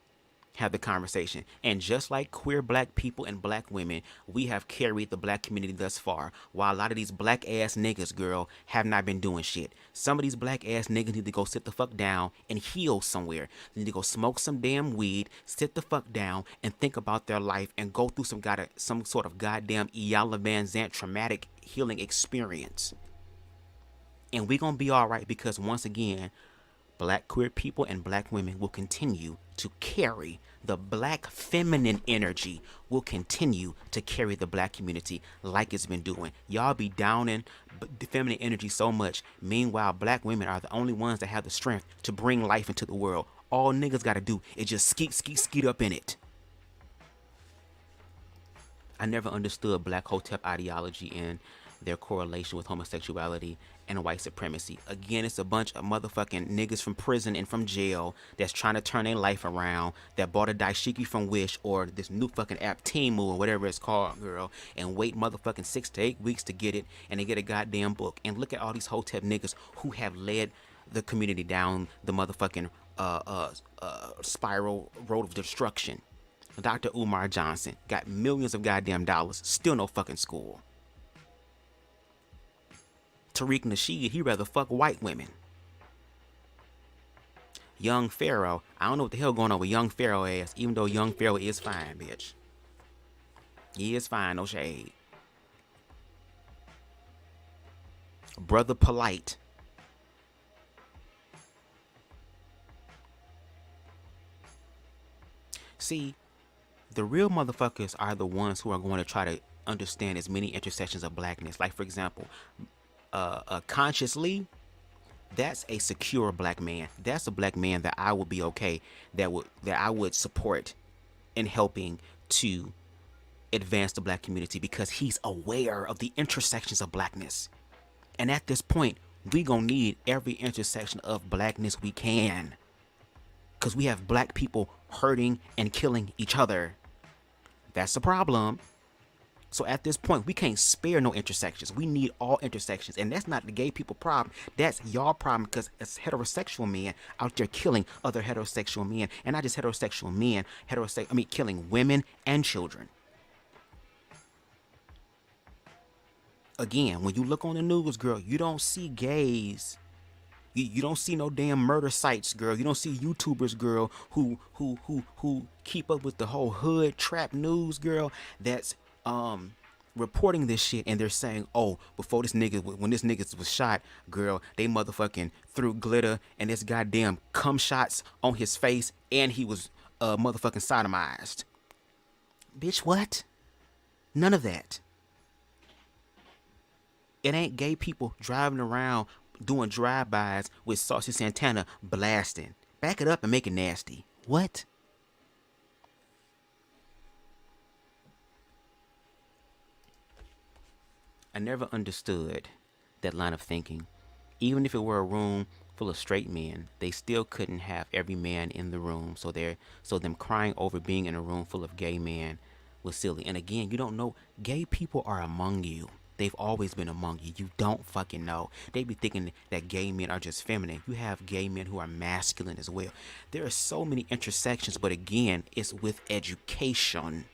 Have the conversation. And just like queer black people and black women, we have carried the black community thus far, while a lot of these black ass niggas, girl, have not been doing shit. Some of these black ass niggas need to go sit the fuck down and heal somewhere. They need to go smoke some damn weed, sit the fuck down, and think about their life and go through some sort of goddamn Iyanla Vanzant traumatic healing experience. And we gonna be alright, because once again, black queer people and black women will continue to carry the black feminine energy, will continue to carry the black community like it's been doing. Y'all be downing the feminine energy so much. Meanwhile, black women are the only ones that have the strength to bring life into the world. All niggas gotta do is just skeet up in it. I never understood Black Hotep ideology and their correlation with homosexuality and white supremacy. Again, it's a bunch of motherfucking niggas from prison and from jail that's trying to turn their life around, that bought a dashiki from Wish or this new fucking app Temu or whatever it's called, girl, and wait motherfucking 6 to 8 weeks to get it, and they get a goddamn book. And look at all these Hotep niggas who have led the community down the motherfucking spiral road of destruction. Dr. Umar Johnson got millions of goddamn dollars, still no fucking school. Tariq Nasheed, he rather fuck white women. Young Pharaoh, I don't know what the hell going on with Young Pharaoh ass, even though Young Pharaoh is fine, bitch. He is fine, no shade. Brother Polite. See, the real motherfuckers are the ones who are going to try to understand as many intersections of blackness. Like, for example, consciously, that's a secure black man. That's a black man that I would be okay, that I would support in helping to advance the black community because he's aware of the intersections of blackness. And at this point, we gonna need every intersection of blackness we can. Because we have black people hurting and killing each other. That's the problem. So at this point, we can't spare no intersections. We need all intersections. And that's not the gay people problem. That's y'all problem because it's heterosexual men out there killing other heterosexual men. And not just heterosexual men, killing women and children. Again, when you look on the news, girl, you don't see gays. You don't see no damn murder sites, girl. You don't see YouTubers, girl, who keep up with the whole hood trap news, girl, that's reporting this shit, and they're saying, oh, before this nigga, when this nigga was shot, girl, they motherfucking threw glitter and this goddamn cum shots on his face, and he was motherfucking sodomized. Bitch, what? None of that. It ain't gay people driving around doing drive-bys with Saucy Santana blasting. Back it up and make it nasty. What? I never understood that line of thinking. Even if it were a room full of straight men, they still couldn't have every man in the room. So them crying over being in a room full of gay men was silly. And again, you don't know. Gay people are among you. They've always been among you. You don't fucking know. They be thinking that gay men are just feminine. You have gay men who are masculine as well. There are so many intersections, but again, it's with education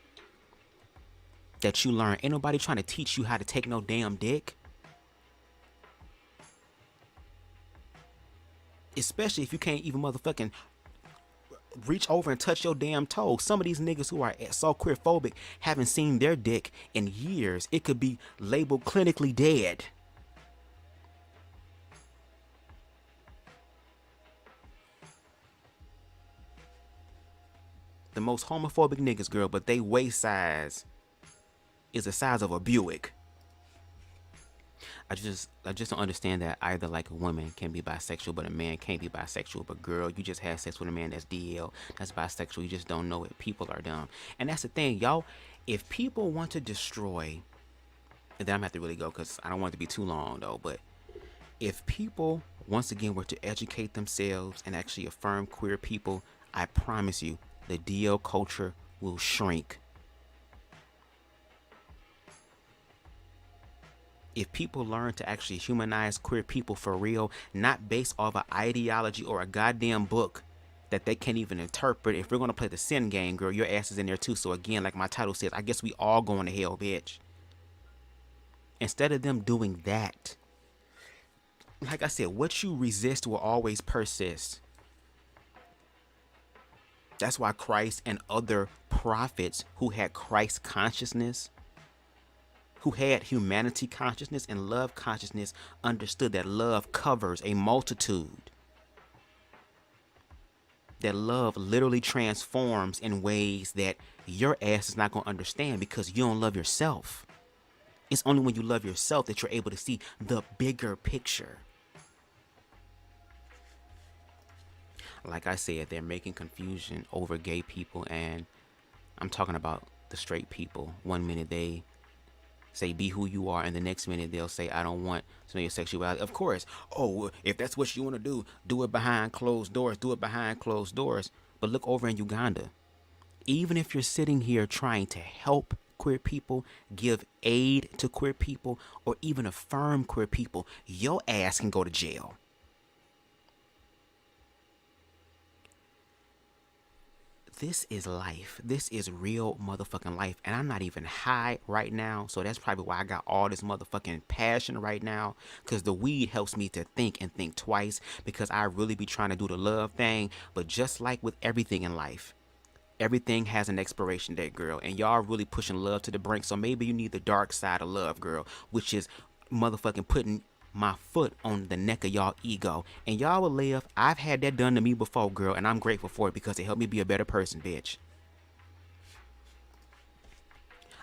that you learn. Ain't nobody trying to teach you how to take no damn dick. Especially if you can't even motherfucking reach over and touch your damn toe. Some of these niggas who are so queer-phobic haven't seen their dick in years. It could be labeled clinically dead. The most homophobic niggas, girl, but they waist size is the size of a Buick. I just don't understand that either. Like, a woman can be bisexual, but a man can't be bisexual. But girl, you just had sex with a man that's DL, that's bisexual. You just don't know it. People are dumb. And that's the thing, y'all. If people want to destroy, and then I'm gonna have to really go because I don't want it to be too long though, but if people once again were to educate themselves and actually affirm queer people, I promise you the DL culture will shrink. If people learn to actually humanize queer people for real, not based off an ideology or a goddamn book that they can't even interpret. If we're going to play the sin game, girl, your ass is in there too. So again, like my title says, I guess we all going to hell, bitch. Instead of them doing that, like I said, what you resist will always persist. That's why Christ and other prophets who had Christ consciousness, who had humanity consciousness and love consciousness, understood that love covers a multitude. That love literally transforms in ways that your ass is not going to understand because you don't love yourself. It's only when you love yourself that you're able to see the bigger picture. Like I said, they're making confusion over gay people, and I'm talking about the straight people. One minute they say be who you are, and the next minute they'll say I don't want to know your sexuality. Of course, oh, if that's what you want to do it behind closed doors. Do it behind closed doors. But look over in Uganda. Even if you're sitting here trying to help queer people, give aid to queer people, or even affirm queer people, your ass can go to jail. This is life. This is real motherfucking life. And I'm not even high right now. So that's probably why I got all this motherfucking passion right now. Because the weed helps me to think and think twice. Because I really be trying to do the love thing. But just like with everything in life, everything has an expiration date, girl. And y'all really pushing love to the brink. So maybe you need the dark side of love, girl. Which is motherfucking putting my foot on the neck of y'all ego, and y'all will live. I've had that done to me before, girl, and I'm grateful for it because it helped me be a better person, bitch.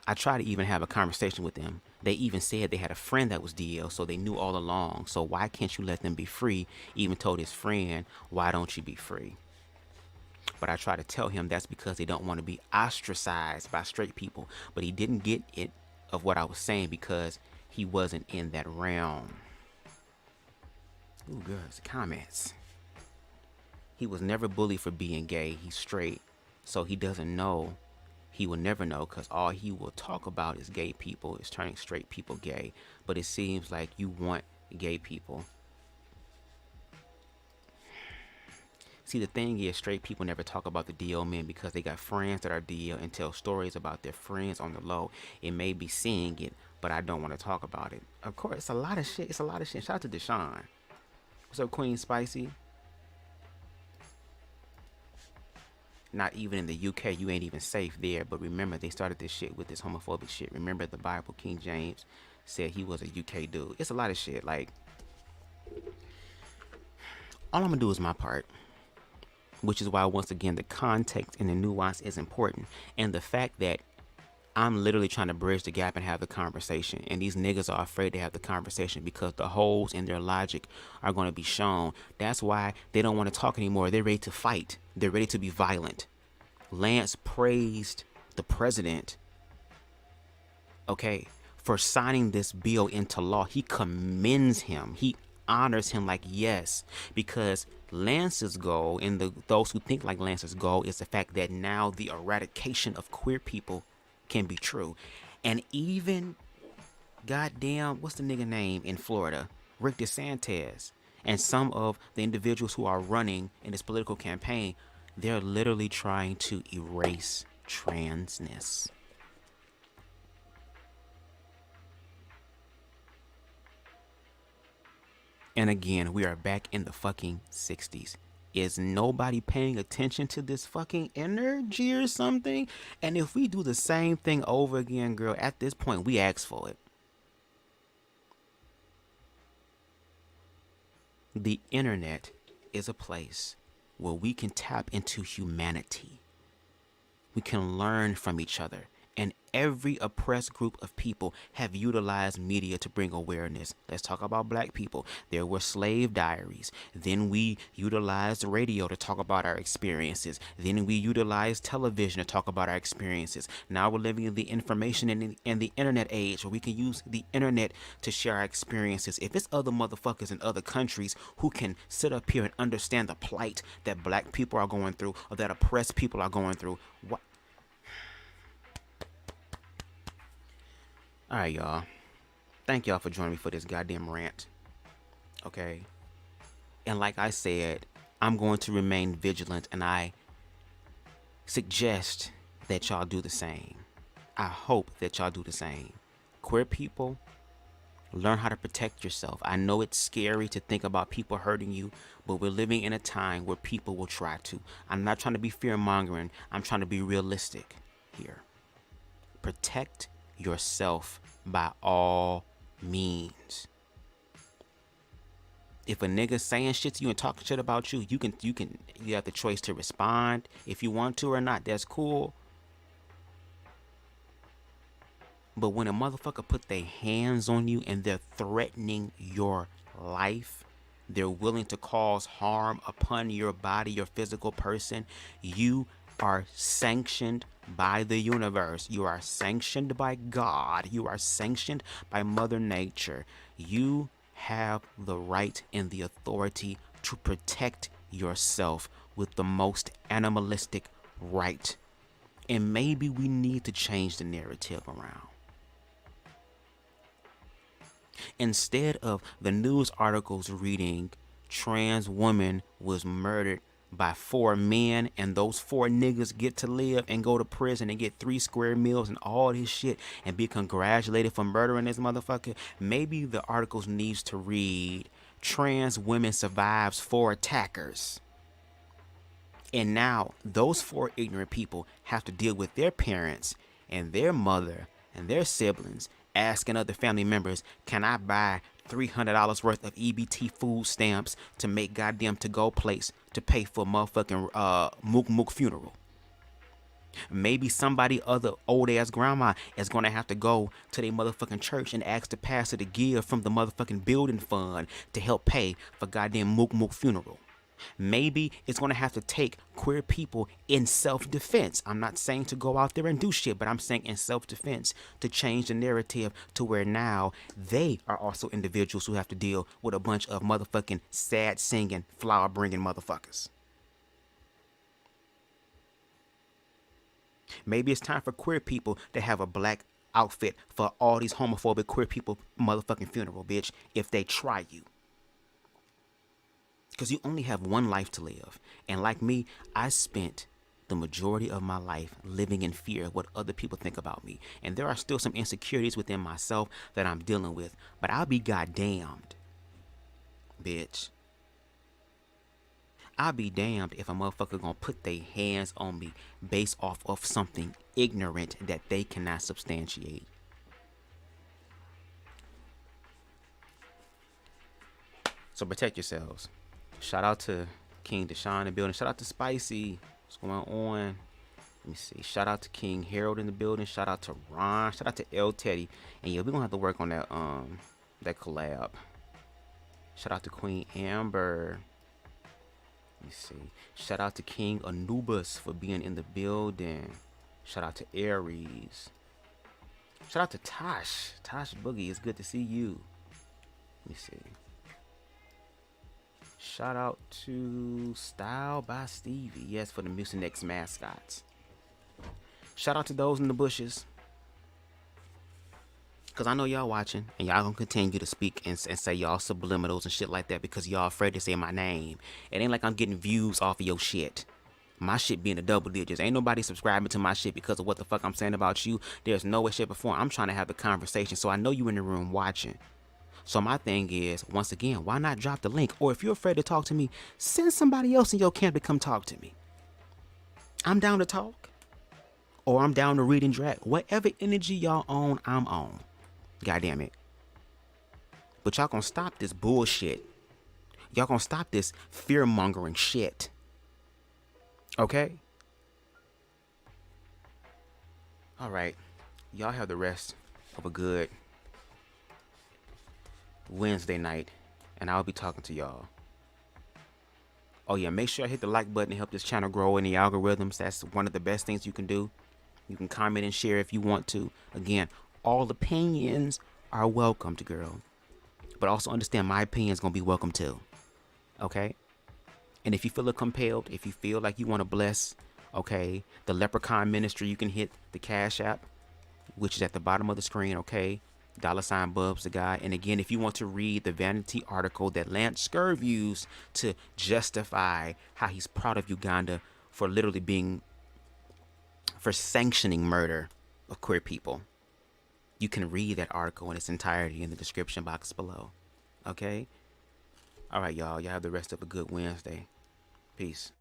I tried to even have a conversation with them. They even said they had a friend that was DL, so they knew all along. So why can't you let them be free? Even told his friend, why don't you be free? But I try to tell him that's because they don't want to be ostracized by straight people. But he didn't get it of what I was saying because he wasn't in that realm. Ooh, girls, comments. He was never bullied for being gay. He's straight. So he doesn't know. He will never know because all he will talk about is gay people, is turning straight people gay. But it seems like you want gay people. See, the thing is, straight people never talk about the DL men because they got friends that are DL and tell stories about their friends on the low. It may be seeing it, but I don't want to talk about it. Of course, it's a lot of shit. It's a lot of shit. Shout out to Deshaun. What's up, Queen Spicy? Not even in the UK, you ain't even safe there. But remember, they started this shit with this homophobic shit. Remember the Bible, King James said he was a UK dude. It's a lot of shit. Like, all I'm gonna do is my part. Which is why, once again, the context and the nuance is important. And the fact that I'm literally trying to bridge the gap and have the conversation. And these niggas are afraid to have the conversation because the holes in their logic are going to be shown. That's why they don't want to talk anymore. They're ready to fight. They're ready to be violent. Lance praised the president, okay, for signing this bill into law. He commends him. He honors him like, yes, because Lance's goal, and those who think like Lance's goal, is the fact that now the eradication of queer people can be true. And even, goddamn, what's the nigga name in Florida? Rick DeSantis. And some of the individuals who are running in this political campaign, they're literally trying to erase transness. And again, we are back in the fucking 60s. Is nobody paying attention to this fucking energy or something? And if we do the same thing over again, girl, at this point, we ask for it. The internet is a place where we can tap into humanity. We can learn from each other. And every oppressed group of people have utilized media to bring awareness. Let's talk about black people. There were slave diaries. Then we utilized radio to talk about our experiences. Then we utilized television to talk about our experiences. Now we're living in the information and the internet age where we can use the internet to share our experiences. If it's other motherfuckers in other countries who can sit up here and understand the plight that black people are going through or that oppressed people are going through, what? All right, y'all. Thank y'all for joining me for this goddamn rant. Okay. And like I said, I'm going to remain vigilant, and I suggest that y'all do the same. I hope that y'all do the same. Queer people, learn how to protect yourself. I know it's scary to think about people hurting you, but we're living in a time where people will try to. I'm not trying to be fear-mongering. I'm trying to be realistic here. Protect yourself by all means. If a nigga saying shit to you and talking shit about you, you have the choice to respond if you want to or not. That's cool. But when a motherfucker put their hands on you and they're threatening your life, they're willing to cause harm upon your body, your physical person, you are sanctioned by the universe. You are sanctioned by God. You are sanctioned by Mother Nature. You have the right and the authority to protect yourself with the most animalistic right. And maybe we need to change the narrative around. Instead of the news articles reading, trans woman was murdered by 4 men, and those 4 niggas get to live and go to prison and get 3 square meals and all this shit and be congratulated for murdering this motherfucker. Maybe the articles needs to read, trans women survives 4 attackers. And now those 4 ignorant people have to deal with their parents and their mother and their siblings asking other family members, can I buy $300 worth of EBT food stamps to make goddamn to-go plates to pay for motherfucking Mook Mook funeral? Maybe somebody other old ass grandma is gonna have to go to their motherfucking church and ask the pastor to give from the motherfucking building fund to help pay for goddamn Mook Mook funeral. Maybe it's going to have to take queer people in self-defense. I'm not saying to go out there and do shit, but I'm saying in self-defense to change the narrative to where now they are also individuals who have to deal with a bunch of motherfucking sad singing, flower bringing motherfuckers. Maybe it's time for queer people to have a black outfit for all these homophobic queer people motherfucking funeral, bitch, if they try you. Because you only have one life to live. And like me, I spent the majority of my life living in fear of what other people think about me. And there are still some insecurities within myself that I'm dealing with. But I'll be goddamned, bitch. I'll be damned if a motherfucker gonna put their hands on me based off of something ignorant that they cannot substantiate. So protect yourselves. Shout out to King Deshaun in the building. Shout out to Spicy. What's going on? Let me see. Shout out to King Harold in the building. Shout out to Ron. Shout out to L Teddy. And yeah, we're gonna have to work on that collab. Shout out to Queen Amber. Let me see. Shout out to King Anubis for being in the building. Shout out to Aries. Shout out to Tosh. Tosh Boogie, it's good to see you. Let me see. Shout out to Style by Stevie. Yes, for the Mucinex mascots. Shout out to those in the bushes. Because I know y'all watching. And y'all going to continue to speak and say y'all subliminals and shit like that. Because y'all afraid to say my name. It ain't like I'm getting views off of your shit. My shit being the double digits. Ain't nobody subscribing to my shit because of what the fuck I'm saying about you. There's no way, shape, or form. I'm trying to have the conversation. So I know you in the room watching. So my thing is, once again, why not drop the link? Or if you're afraid to talk to me, send somebody else in your camp to come talk to me. I'm down to talk. Or I'm down to read and drag. Whatever energy y'all on, I'm on. God damn it. But y'all gonna stop this bullshit. Y'all gonna stop this fear-mongering shit. Okay? Alright. Y'all have the rest of a good Wednesday night, and I'll be talking to y'all. Oh yeah, make sure I hit the like button to help this channel grow in the algorithms. That's one of the best things you can do. You can comment and share if you want to. Again, all opinions are welcomed, girl. But also understand my opinion is gonna be welcome too. Okay? And if you feel compelled, if you feel like you want to bless, okay, the Leprechaun Ministry, you can hit the Cash App, which is at the bottom of the screen, okay? $Bubzdagawd. And again, if you want to read the vanity article that Lance Scurv used to justify how he's proud of Uganda for literally for sanctioning murder of queer people, you can read that article in its entirety in the description box below. Okay? All right, y'all. Y'all have the rest of a good Wednesday. Peace.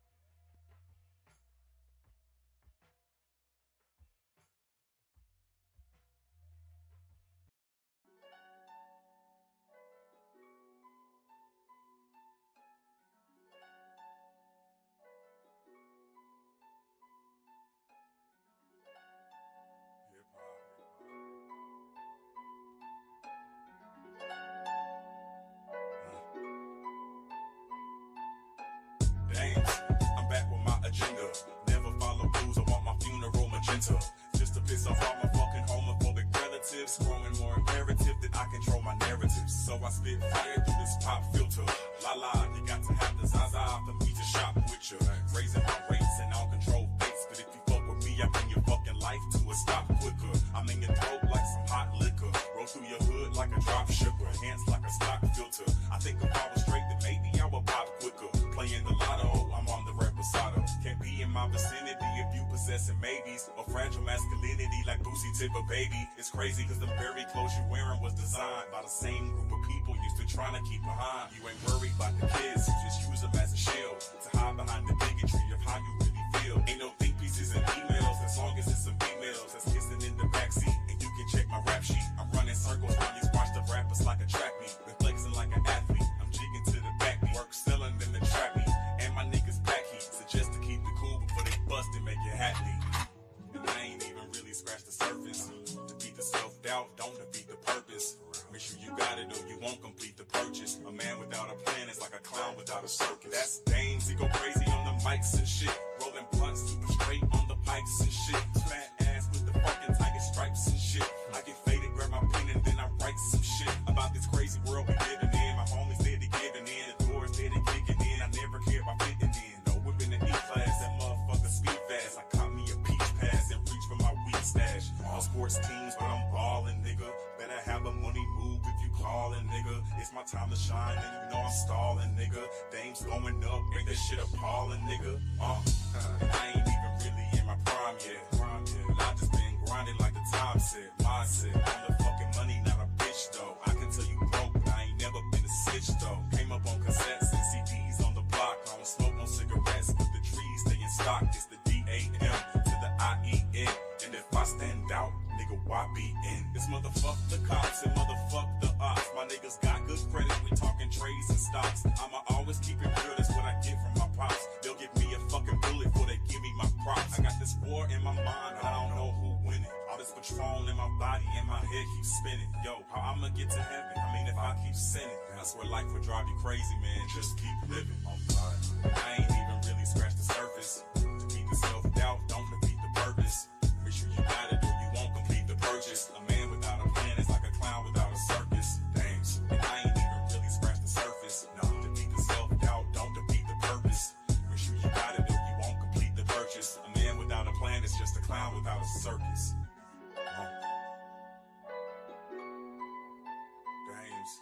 Dang, I'm back with my agenda. Never follow rules, I want my funeral magenta. Just to piss off all my fucking homophobic relatives. Growing more imperative that I control my narratives. So I spit fire through this pop filter. La la, you got to have the Zaza for me to shop with you. Raising my rates and I'll control fates. But if you fuck with me, I bring your fucking life to a stop quicker. I'm in your throat like some hot liquor. Roll through your hood like a drop shipper. Hands like a stock filter. I think if I was straight, then maybe I would pop quicker. Playing the lotto, I'm on the reposado. Can't be in my vicinity if you possessing maybes or fragile masculinity like Boosie tip a baby. It's crazy cause the very clothes you wearing was designed by the same group of people used to trying to keep behind. You ain't worried about the kids, you just use them as a shield to hide behind the bigotry of how you really feel. Ain't no think pieces in emails as long as it's some females that's kissing in the backseat. And you can check my rap sheet. I'm running circles while you watch the rappers like a track meet. Been flexing like an athlete. I'm jigging to the backbeat. Work selling in the trap meet. And my niggas back heat. Suggest to keep it cool before they bust and make your hat leak. And I ain't even really scratched the surface. Defeat the self-doubt, don't defeat the purpose. Make sure you got it or you won't complete the purchase. A man without a plan is like a clown without a circus. That's dangerous. go crazy on the mics and shit. Rolling blunts super straight on the pipes and shit. Fat ass with the fucking tiger stripes and shit. I get faded, grab my pen and then I write some shit about this crazy world we living in. My homies steady giving in, the doors steady kicking in. I never care about fitting in. No whipping the E-class, that motherfucker speed fast. I caught me a peach pass and reach for my weed stash. All sports teams, but I'm ballin', nigga. Better have a money move if you callin', nigga. It's my time to shine and you know I'm stallin', nigga. Dame's going up, ain't that shit appallin', nigga. I ain't even really in my prime yet. But I just been grinding like the time said. Mindset on the fucking money, not a bitch though. I can tell you broke, but I ain't never been a snitch though. Came up on cassettes and CDs on the block. I don't smoke no cigarettes, but the trees stay in stock. It's the DAM to the IEN. And if I stand out, nigga, why be in? It's motherfuck the cops and motherfuck the ops. My niggas got good credit, we talking trades and stocks. I'ma always keep it real, that's what I get from my pops. They'll give me a fucking bullet before they give me my props. I got this war in my mind, I don't know who winning. All this Patron in my body and my head keeps spinning. Yo, how I'ma get to heaven? I mean, if I keep sinning, that's where life will drive you crazy, man. Just keep living. Oh God, I ain't even really scratched the surface. To keep the self-doubt, don't defeat the purpose. Make sure you got it or you won't complete the purchase. A man without a plan is like a clown without a circus. Thanks. And I ain't even really scratched the surface. No, defeat the self-doubt, don't defeat the purpose. Make sure you got it or you won't complete the purchase. A man without a plan is just a clown without a circus. Dames.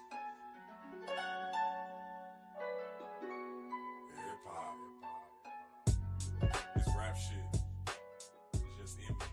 Hip-hop. This rap shit is just in me.